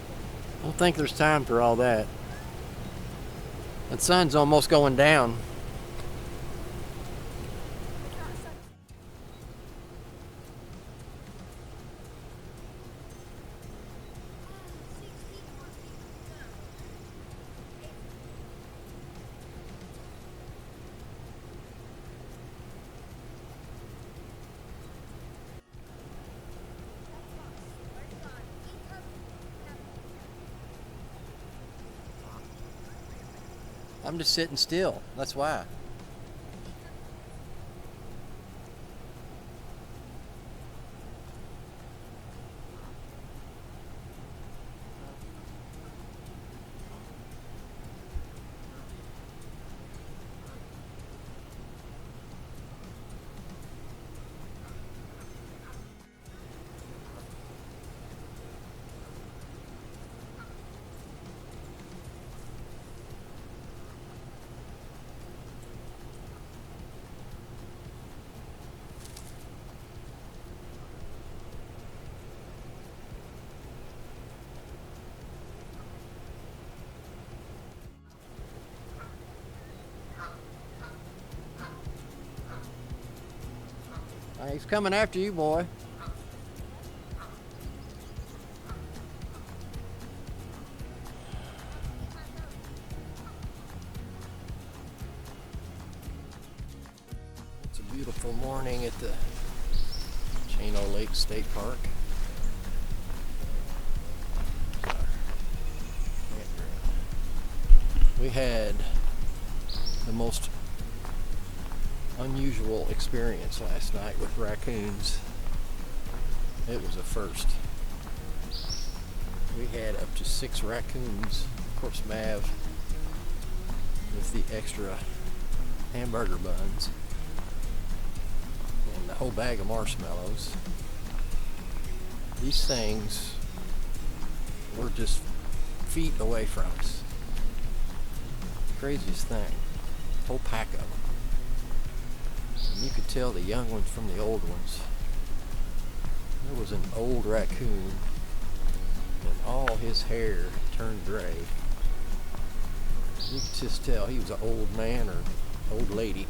I don't think there's time for all that. The sun's almost going down. It's not sunset. I'm just sitting still. That's why. He's coming after you, boy. It's a beautiful morning at the Chino Lake State Park. We had the most unusual experience last night with raccoons. It was a first. We had up to 6 raccoons. Of course, Mav with the extra hamburger buns and the whole bag of marshmallows. These things were just feet away from us. Craziest thing. Whole pack of them. And you could tell the young ones from the old ones. There was an old raccoon and all his hair turned gray. You could just tell he was an old man or old lady.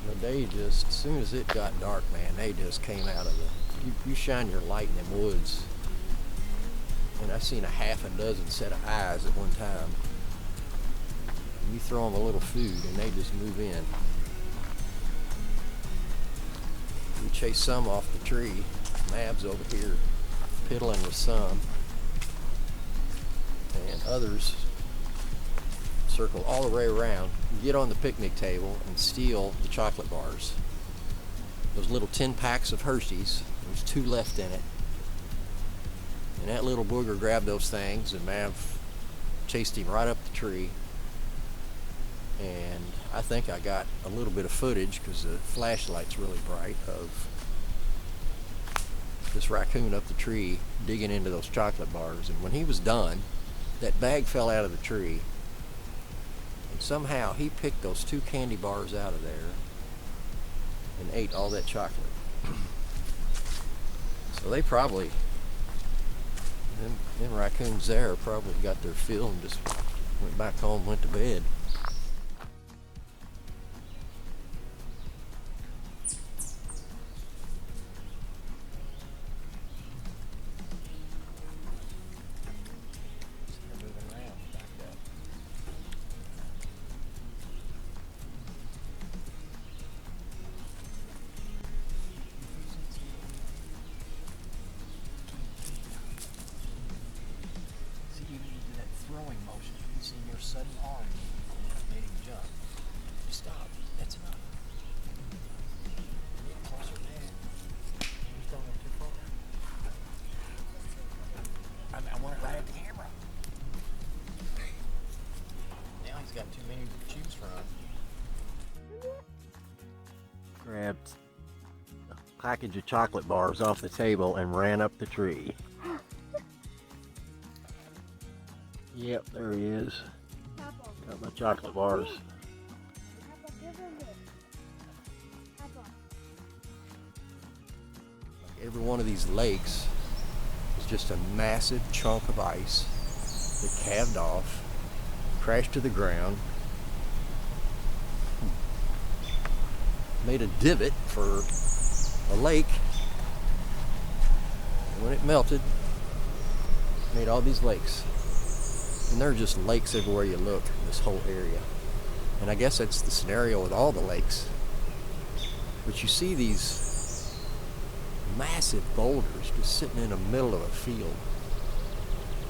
But they just, as soon as it got dark, man, they just came out of the, you shine your light in them woods. And I seen a half a dozen set of eyes at one time. And you throw them a little food and they just move in. We chase some off the tree. Mav's over here piddling with some. And others circle all the way around, get on the picnic table and steal the chocolate bars. Those little 10 packs of Hershey's, there's 2 left in it. And that little booger grabbed those things and Mav chased him right up the tree. And I think I got a little bit of footage because the flashlight's really bright of this raccoon up the tree digging into those chocolate bars. And when he was done, that bag fell out of the tree. And somehow he picked those 2 candy bars out of there and ate all that chocolate. So they probably, them raccoons there probably got their fill and just went back home, went to bed. many to choose from. Grabbed a package of chocolate bars off the table and ran up the tree. Yep, there he is. Papa, Got my chocolate bars. Papa, give him it. Papa. Every one of these lakes is just a massive chunk of ice that calved off, crashed to the ground, made a divot for a lake, and when it melted, made all these lakes. And there are just lakes everywhere you look in this whole area. And I guess that's the scenario with all the lakes. But you see these massive boulders just sitting in the middle of a field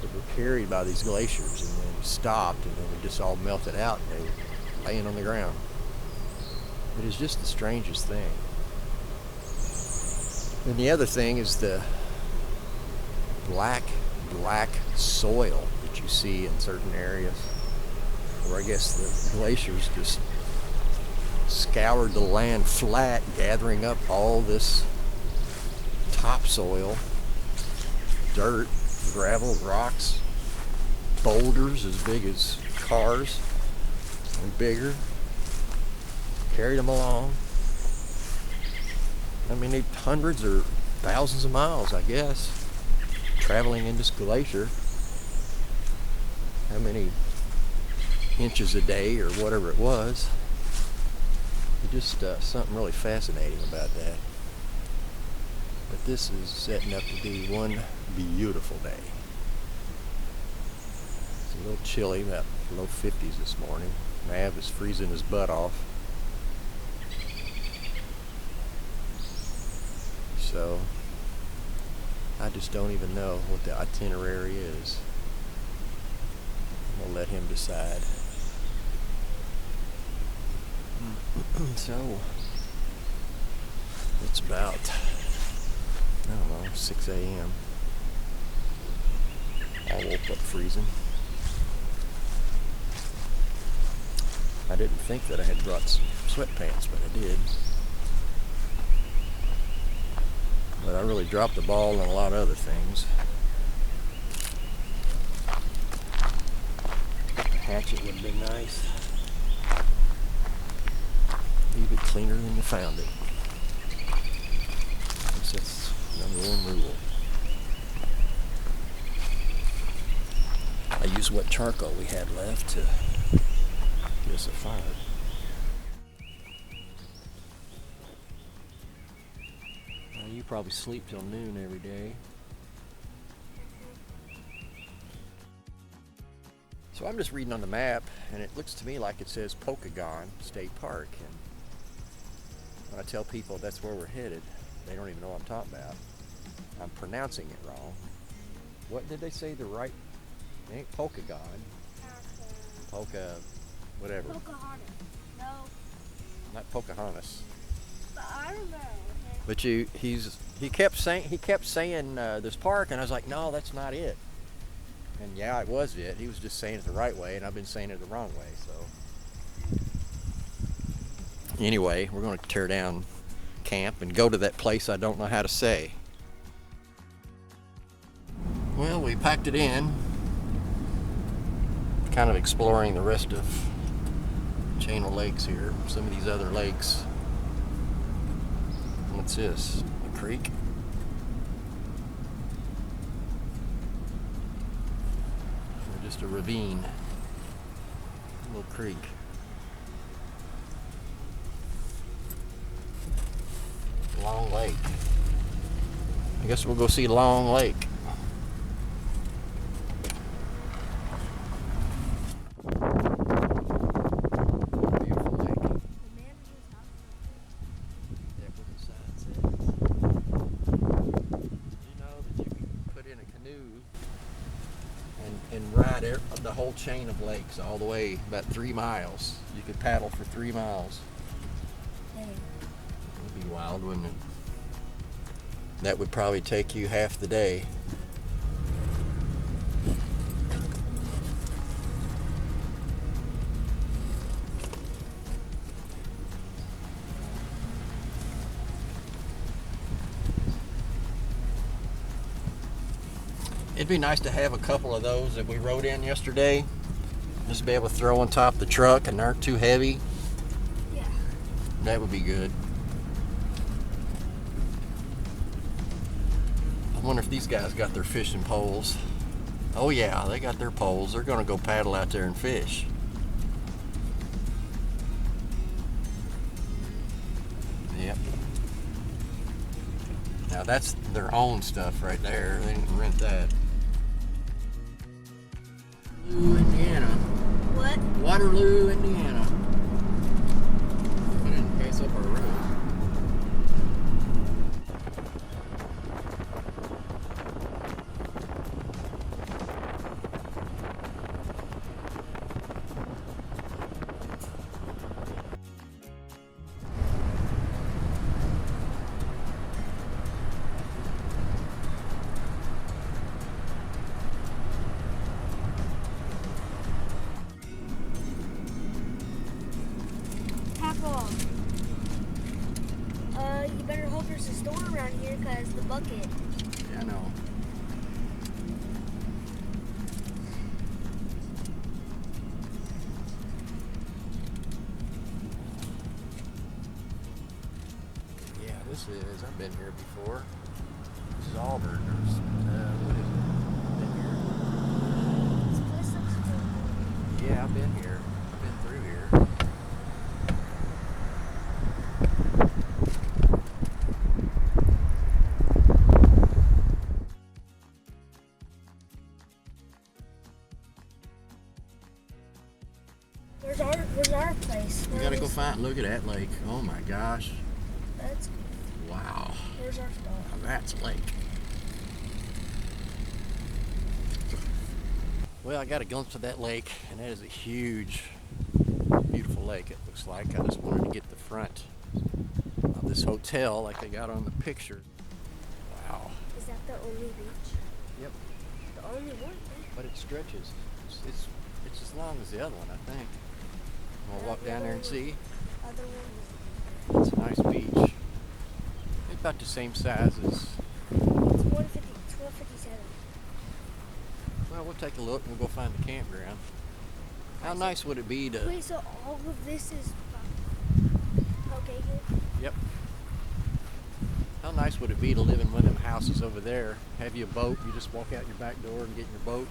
that were carried by these glaciers and then stopped, and then they just all melted out and they were laying on the ground. It is just the strangest thing. And the other thing is the black soil that you see in certain areas, where I guess the glaciers just scoured the land flat, gathering up all this topsoil, dirt, gravel, rocks, boulders as big as cars and bigger, carried them along. I mean, hundreds or thousands of miles, I guess, traveling in this glacier. How many inches a day or whatever it was. Just something really fascinating about that. But this is setting up to be one beautiful day. It's a little chilly, about low 50s this morning. Mav is freezing his butt off. So I just don't even know what the itinerary is. I'm gonna let him decide. So it's about, I don't know, 6 a.m. I woke up freezing. I didn't think that I had brought some sweatpants, but I did. But I really dropped the ball on a lot of other things. The hatchet would have been nice. Leave it cleaner than you found it. That's number one rule. I used what charcoal we had left to get us a fire. Now you probably sleep till noon every day. So I'm just reading on the map, and it looks to me like it says Pokagon State Park. And when I tell people that's where we're headed, they don't even know what I'm talking about. I'm pronouncing it wrong. What did they say the right? It ain't Pokagon. Whatever. Pocahontas. No. Not Pocahontas. But I don't know. Okay? But he kept saying this park, and I was like, no, that's not it. And yeah, it was it. He was just saying it the right way, and I've been saying it the wrong way. So anyway, we're going to tear down camp and go to that place I don't know how to say. Well, we packed it in, kind of exploring the rest of chain of lakes here. Some of these other lakes. What's this? A creek? Or just a ravine? A little creek. Long Lake. I guess we'll go see Long Lake. Beautiful lake. That's what the sign says. Did you know that you can put in a canoe and ride the whole chain of lakes all the way about 3 miles? You could paddle for 3 miles. That'd be wild, wouldn't it? That would probably take you half the day. It'd be nice to have a couple of those that we rode in yesterday. Just to be able to throw on top of the truck and aren't too heavy. Yeah. That would be good. I wonder if these guys got their fishing poles. Oh yeah, they got their poles. They're gonna go paddle out there and fish. Yep. Now that's their own stuff right there. They didn't rent that. Waterloo, Indiana. What? Waterloo, Indiana. We didn't pass up our road. Papa, you better hope there's a store around here, cause the bucket. Yeah, I know. Yeah, this is. I've been here before. This is Auburn. What is This place looks cool. it? Yeah, I've been here. I've been through here. Where's our place? We gotta go find. Look at that lake. Oh my gosh. That's Wow. where's our spot? Now that's a lake. Well, I got a glimpse of that lake, and that is a huge, beautiful lake, it looks like. I just wanted to get the front of this hotel like they got on the picture. Wow. Is that the only beach? Yep. The only one? But it stretches. It's as long as the other one, I think. We'll walk down there and see. Other one is It's a nice beach. It's about the same size as... it's 1257. Well, we'll take a look and we'll go find the campground. How nice would it be to... Wait, so all of this is okay good? Yep. How nice would it be to live in one of them houses over there? Have you a boat? You just walk out your back door and get in your boat.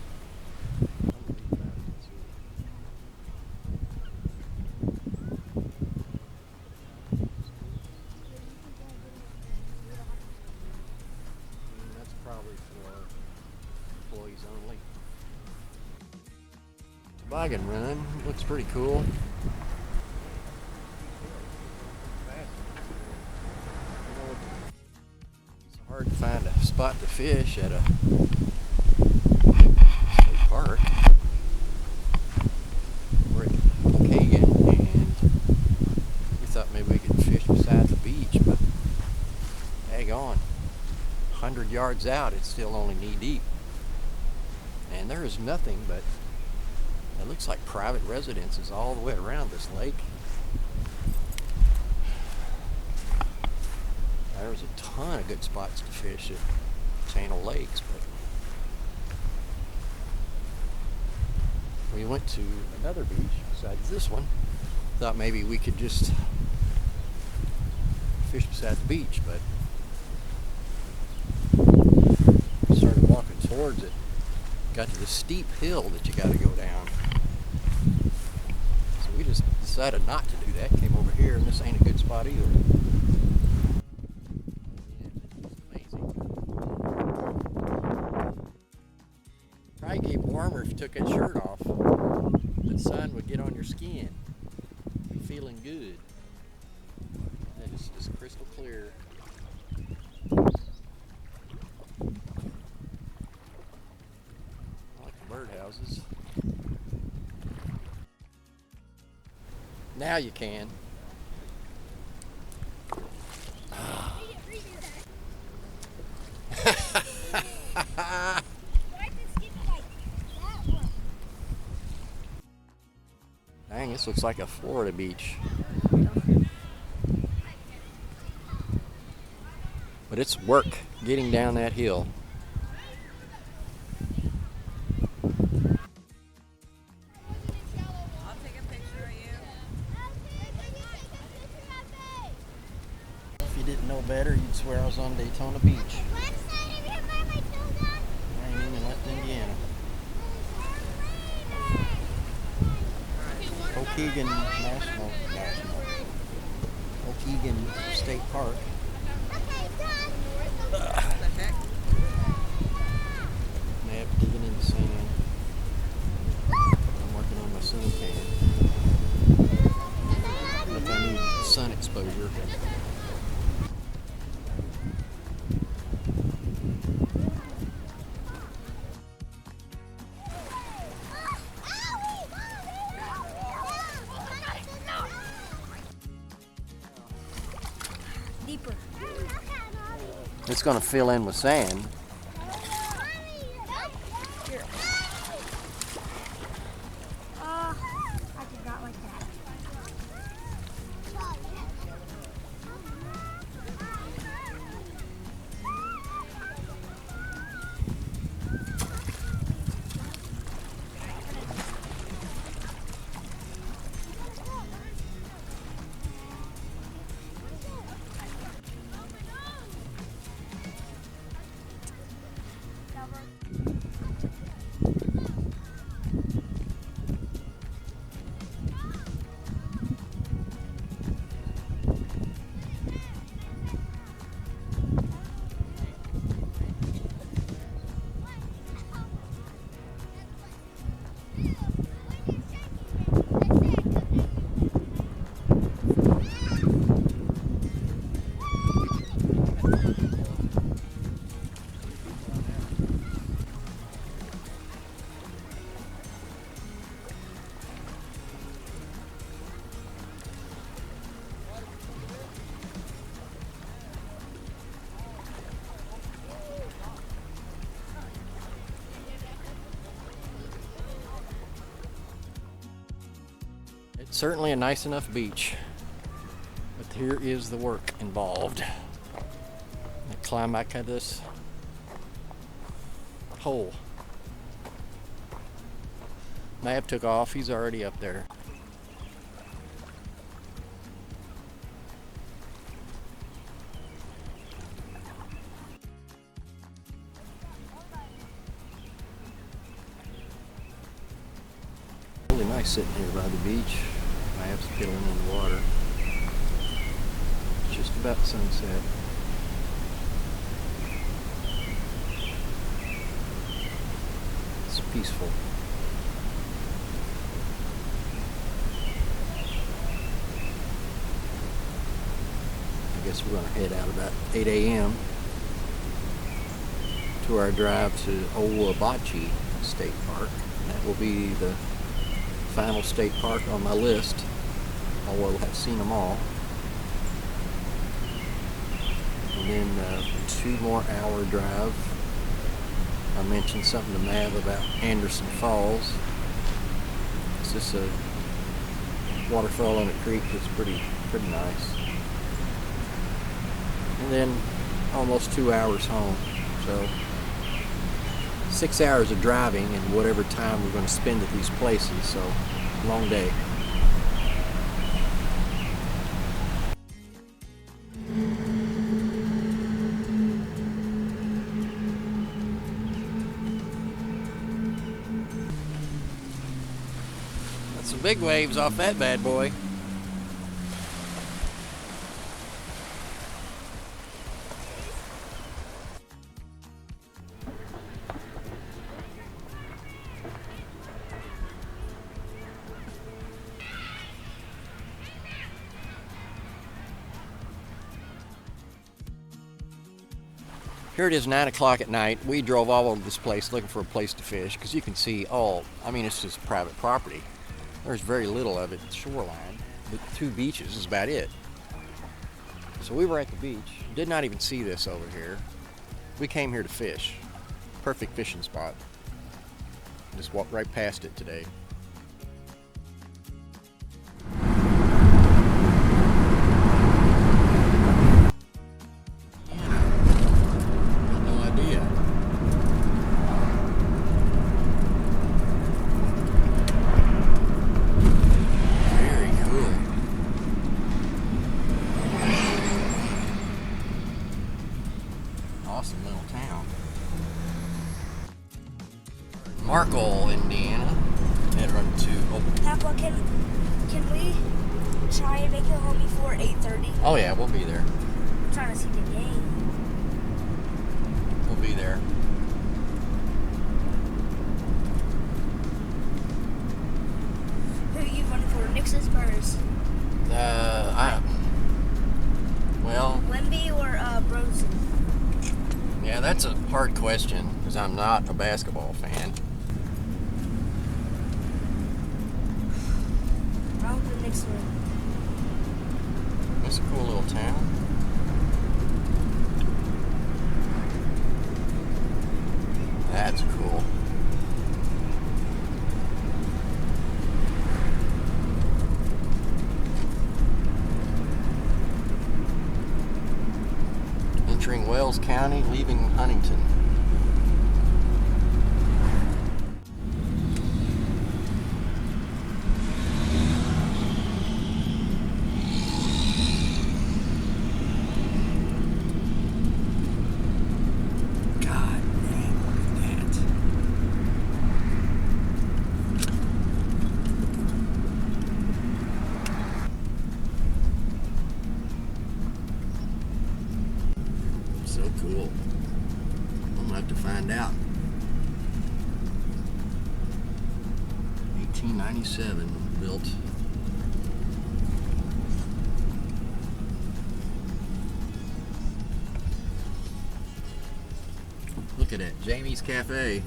That's probably for employees only. Toboggan run looks pretty cool. It's hard to find a spot to fish at a state park. We're at Pokagon, and we thought maybe we could fish beside the beach, but daggone, 100 yards out, it's still only knee deep. And there is nothing but, it looks like private residences all the way around this lake. There's a ton of good spots to fish at Channel Lakes, but we went to another beach besides this one. Thought maybe we could just fish beside the beach, but we started walking towards it. Got to the steep hill that you got to go down. So we just decided not to do that. Came over here, and this ain't a good spot either. Probably get warmer if you took that shirt off. The sun would get on your skin. Be feeling good. And it's just crystal clear. I like the birdhouses. Now you can. Dang, this looks like a Florida beach. But it's work getting down that hill. little better, you'd swear I was on Daytona Beach. I ain't even left Indiana. Waukegan Waukegan State Park. Mav digging in the sand. I'm working on my suntan. But I need sun exposure. Deeper. It's going to fill in with sand. I forgot like that. It's certainly a nice enough beach, but here is the work involved. I climb back at this hole. Mav took off, he's already up there. Really nice sitting here by the beach. Mav's piddling in the water. It's just about sunset. It's peaceful. I guess we're going to head out about 8 a.m. to our drive to Owabachi State Park. And that will be the final state park on my list, although I've seen them all. And then 2 more hour drive. I mentioned something to Mav about Anderson Falls. It's just a waterfall in a creek that's pretty nice. And then almost 2 hours home. So 6 hours of driving and whatever time we're going to spend at these places. So long day. That's some big waves off that bad boy. Here it is, 9 o'clock at night. We drove all over this place looking for a place to fish because you can see all, I mean, it's just private property. There's very little of it shoreline. The 2 beaches is about it. So we were at the beach, did not even see this over here. We came here to fish. Perfect fishing spot. Just walked right past it today. awesome little town. Markle, Indiana. Heading to Papa, can we try and make it home before 8:30? Oh yeah, we'll be there. I'm trying to see the game. We'll be there. Who are you running for, Knicks or Spurs? Well, Wemby or Brosen? yeah, that's a hard question because I'm not a basketball fan. I hope the Knicks win. It's a cool little town. That's cool. Entering Wells County, leaving Huntington. God dang, look at that. So cool. I'm gonna have to find out. 1897 built. Look at that, Jamie's Cafe.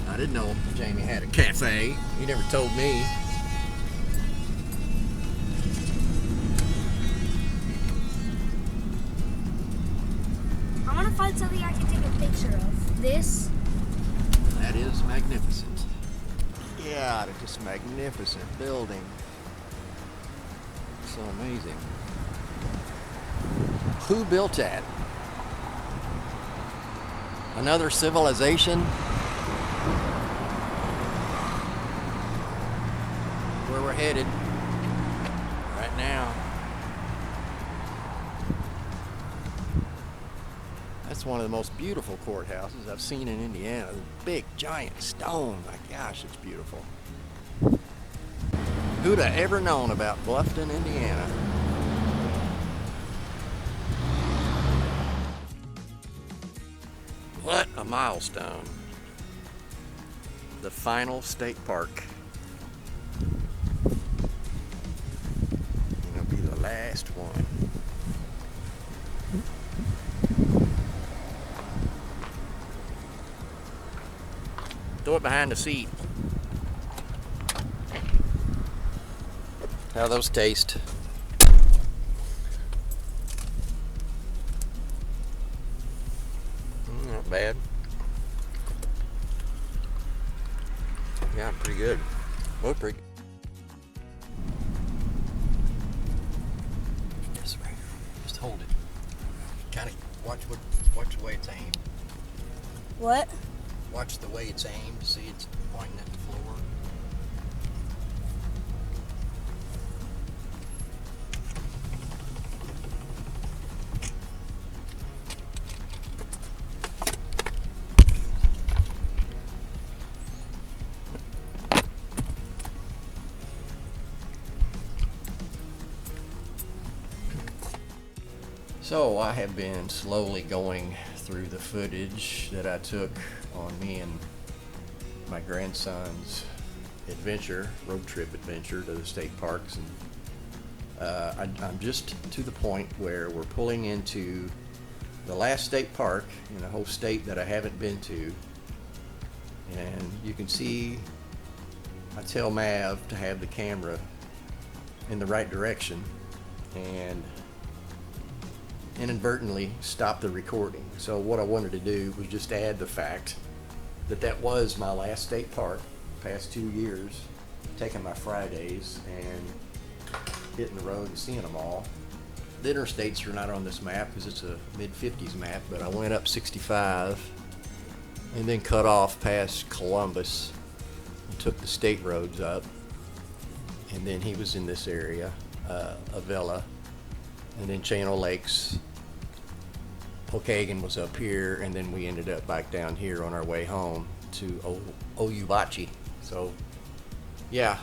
I didn't know Jamie had a cafe. He never told me. I want to find something I can take a picture of. This? That is magnificent. Yeah, it's just magnificent building. So amazing. Who built that? Another civilization? Where we're headed right now. That's one of the most beautiful courthouses I've seen in Indiana. Big, giant stone. My gosh, it's beautiful. Who'd have ever known about Bluffton, Indiana? What a milestone. The final state park. It'll be the last one. Throw it behind the seat. How those taste? Not bad. Yeah, pretty good. Both pretty good. This right here. Just hold it. Kind of watch the way it's aimed. What? Watch the way it's aimed. See, it's pointing at the floor. So I have been slowly going through the footage that I took on me and my grandson's adventure, road trip adventure to the state parks, and I'm just to the point where we're pulling into the last state park in a whole state that I haven't been to, and you can see I tell Mav to have the camera in the right direction and inadvertently stop the recording. So what I wanted to do was just add the fact that that was my last state park, past 2 years, taking my Fridays and hitting the road and seeing them all. The interstates are not on this map because it's a mid-50s map, but I went up 65 and then cut off past Columbus and took the state roads up, and then he was in this area, Avila, and then Channel Lakes, Pokagon was up here, and then we ended up back down here on our way home to Oyubachi. So, yeah,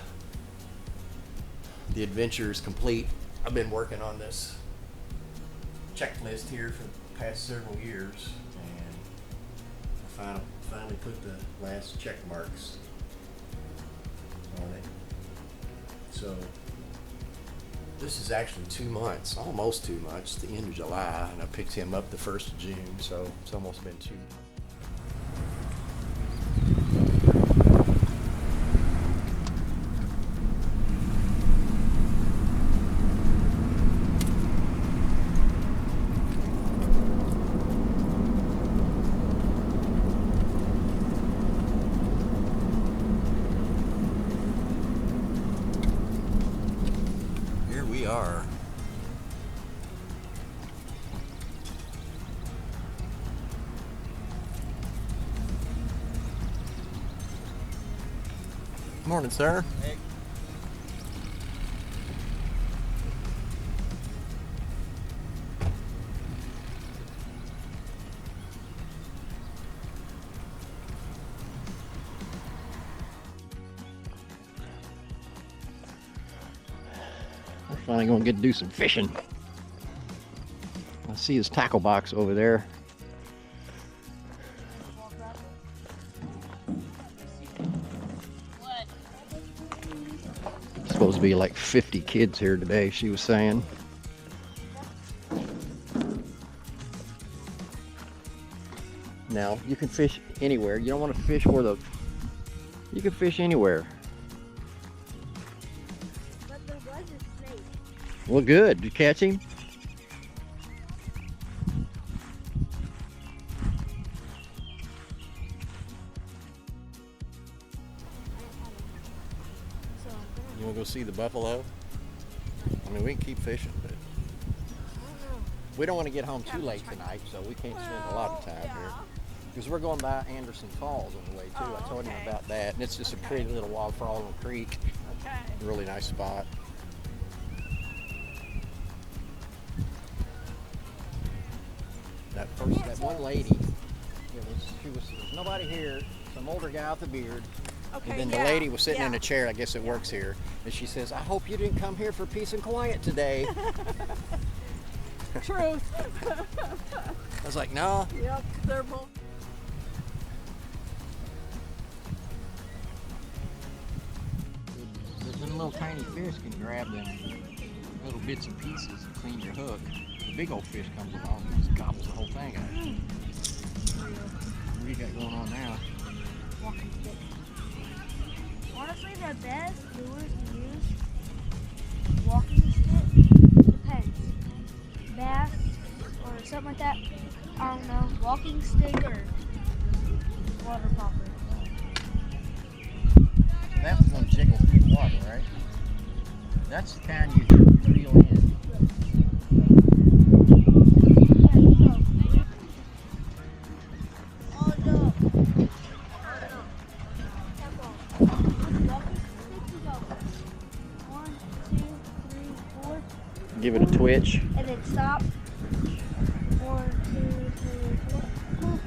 the adventure is complete. I've been working on this checklist here for the past several years, and I finally put the last check marks on it. So this is actually 2 months, almost 2 months, the end of July, and I picked him up the 1st of June, so it's almost been 2 months. Here we are. Morning, sir. Hey. We're finally going to get to do some fishing. I see his tackle box over there. Supposed to be like 50 kids here today, she was saying. Now, you can fish anywhere. You don't want to fish where you can fish anywhere. But there was a snake. Well, good. Did you catch him? So I'm gonna. You want to go see the buffalo? I mean, we can keep fishing, but I don't know. we don't want to get home too late tonight, so we can't spend a lot of time here. Because we're going by Anderson Falls on the way too. I told him about that, and it's just a pretty little waterfall creek. Okay. Really nice spot. That one lady, there was nobody here. Some older guy with a beard. Okay. And then the lady was sitting in a chair, I guess it works here, and she says, "I hope you didn't come here for peace and quiet today." Truth. I was like, "No." Yep. They're both. Them little tiny fish can grab them little bits and pieces and clean your hook. The big old fish comes along and just gobbles the whole thing out. What do you got going on now? Walking stick. Honestly, the best lure to use, walking stick, depends. Bass or something like that. I don't know. Walking stick or water popper. That was going to jiggle through the water, right? That's the kind you reel in. Oh no. One, two, three, four. Give it a twitch. And then stop. 1, 2, 3, 4.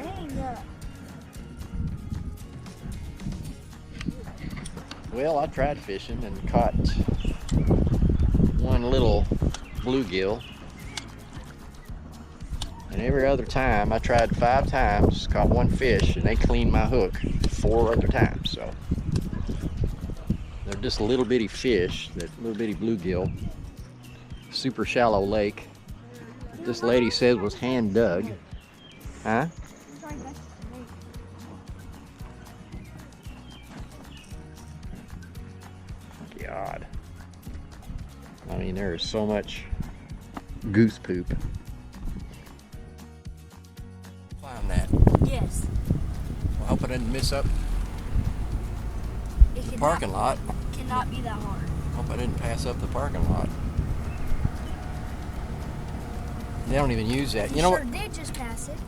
Dang. Well, I tried fishing and caught one little bluegill. And every other time, I tried 5 times, caught one fish, and they cleaned my hook 4 other times. So they're just little bitty fish, that little bitty bluegill. Super shallow lake. This lady said was hand dug. Huh? God. I mean, there is so much goose poop. Climb that. Yes. I hope I didn't miss up It the cannot, parking lot. cannot be that hard. Hope I didn't pass up the parking lot. They don't even use that. You know sure what? did just pass it.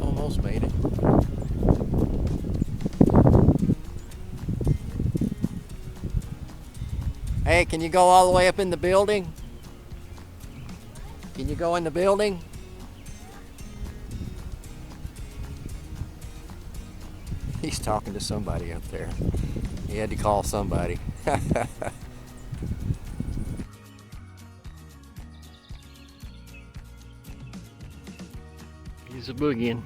Almost made it. Hey, can you go all the way up in the building? Can you go in the building? He's talking to somebody up there. He had to call somebody. He's a boogieing.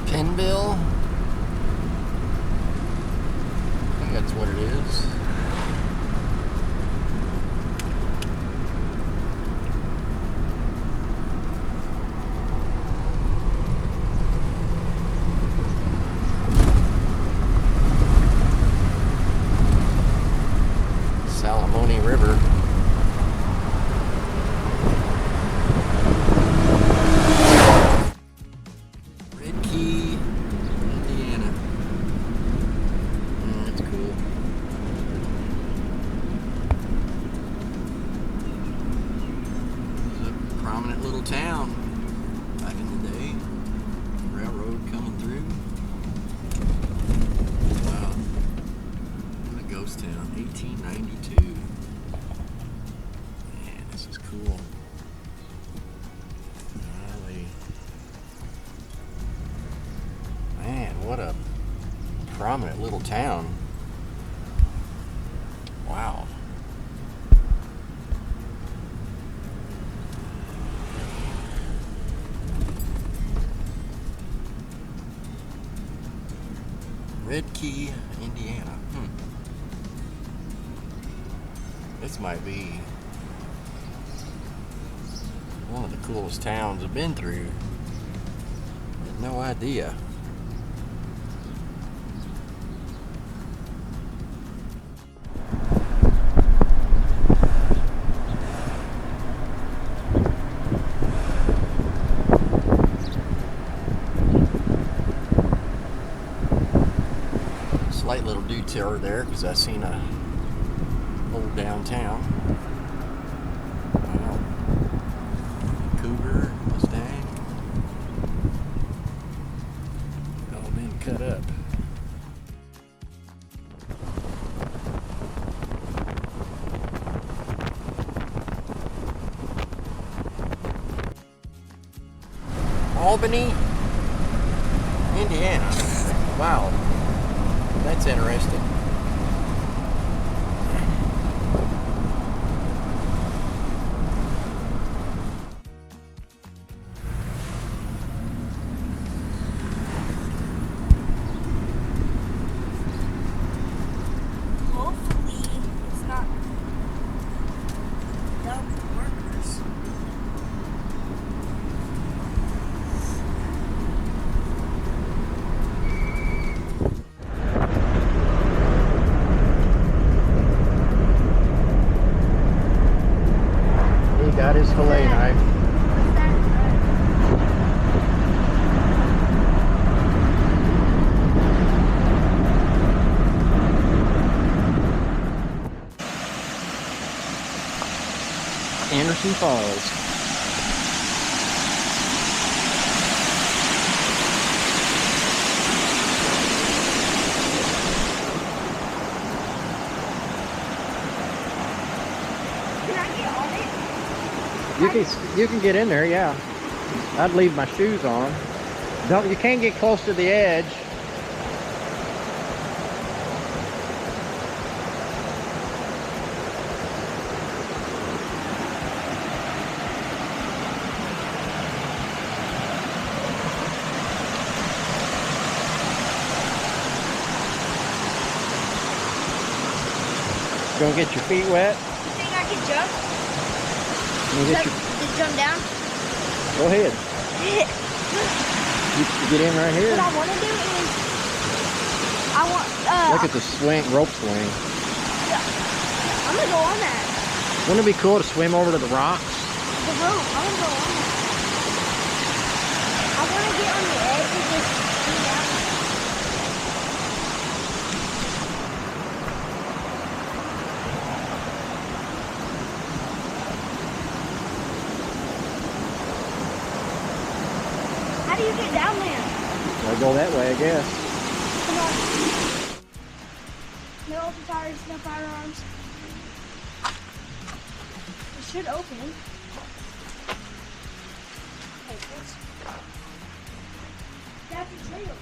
Pinbill? I think that's what it is. Salamone River. Prominent little town back in the day. Railroad coming through. Wow. What a ghost town. 1892. Man, this is cool. Golly. Man, what a prominent little town. Wow. Red Key, Indiana. This might be one of the coolest towns I've been through. I had no idea. Slight little detour there because I seen a old downtown. Wow. Cougar, Mustang. All been cut up. Albany, Indiana. Wow. That's interesting. Hopefully, it's not dumb workers. Got his fillet knife. What's that? Anderson Falls. Can I get on it? You can get in there, yeah. I'd leave my shoes on. You can't get close to the edge. Gonna get your feet wet? You think I can jump? Gonna get your, Just jump down? go ahead. You get in right here. What I want to do is, I want, Look at the swing, rope swing. I'm gonna go on that. Wouldn't it be cool to swim over to the rocks? The rope, I'm gonna go on that. I want to get on the edge and just be down. How do you get down there? I'll go that way, I guess. Come on. No open tires, no firearms. It should open. Hey, what's... That's the trail.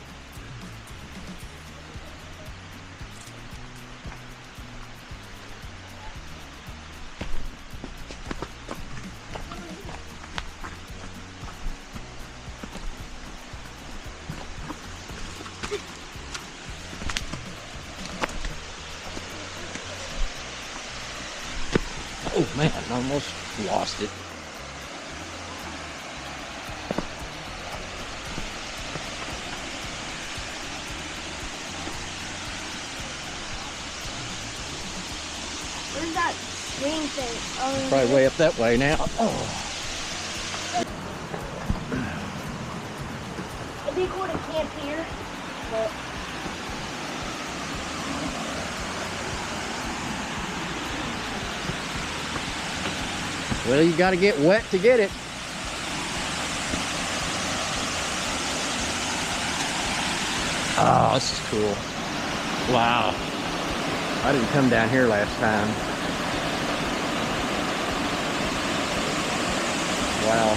Oh man, I almost lost it. Where's that green thing? Oh, Probably way up that way now. Oh. It'd be cool to camp here, but Well, you gotta get wet to get it. Oh, this is cool. Wow. I didn't come down here last time. Wow.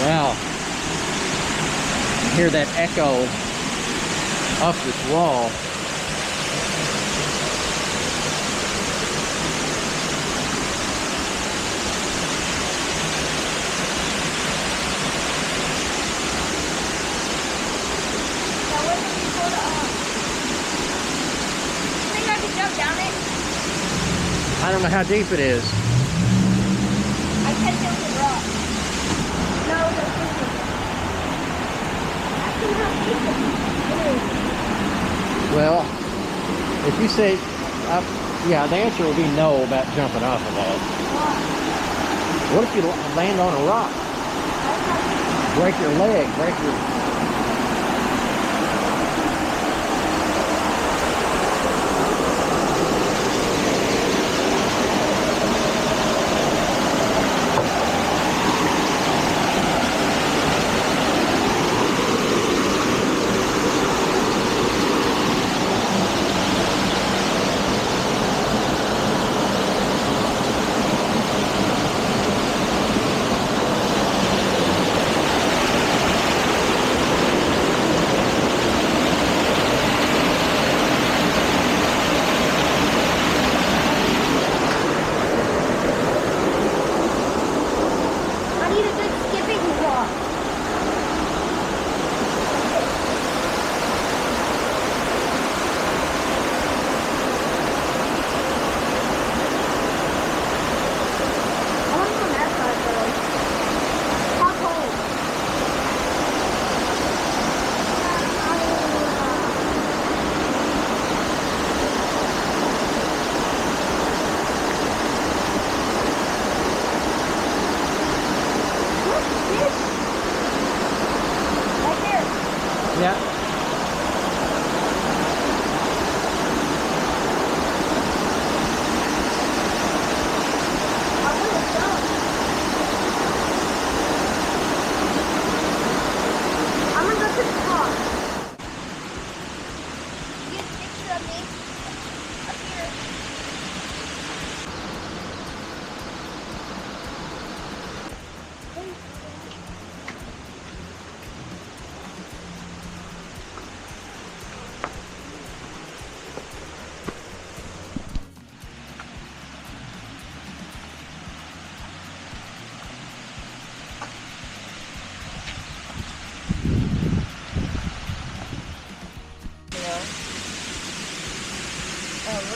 Wow. Hear that echo up this wall. that wasn't before the You think I could jump down it? I don't know how deep it is. I catch it with a rock. No, that's different. That's not deep. Well, if you say, yeah, the answer would be no about jumping off of that. Why? What if you land on a rock? Break your leg, break your...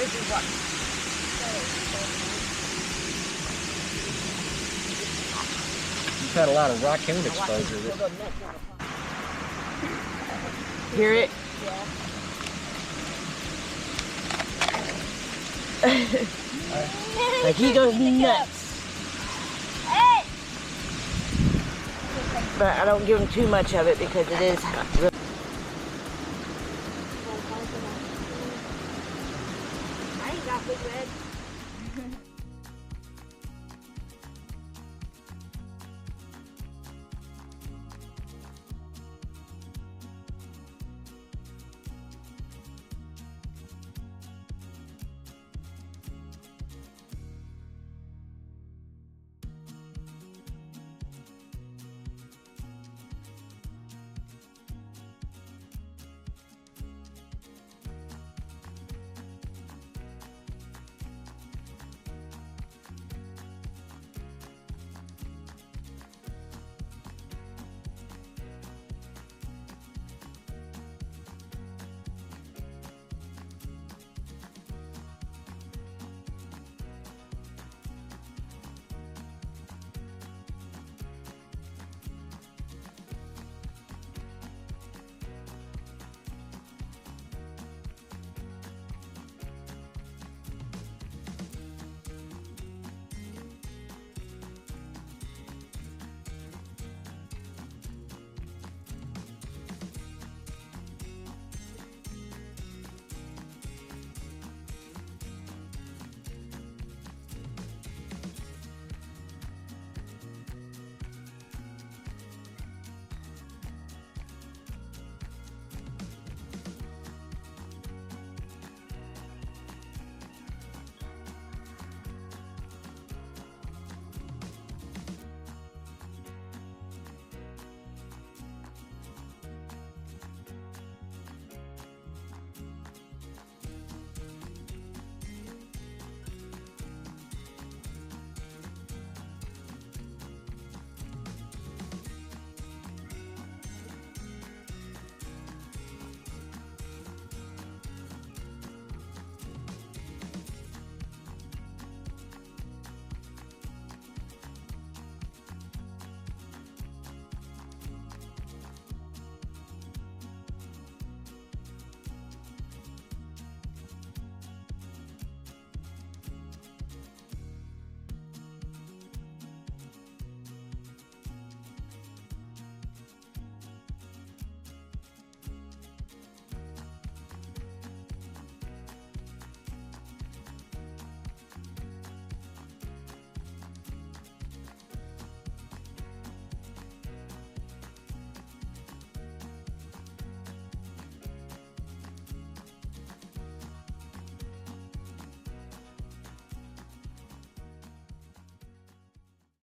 You've had a lot of raccoon exposure. Hear it? Like he goes nuts. Hey! But I don't give him too much of it because it is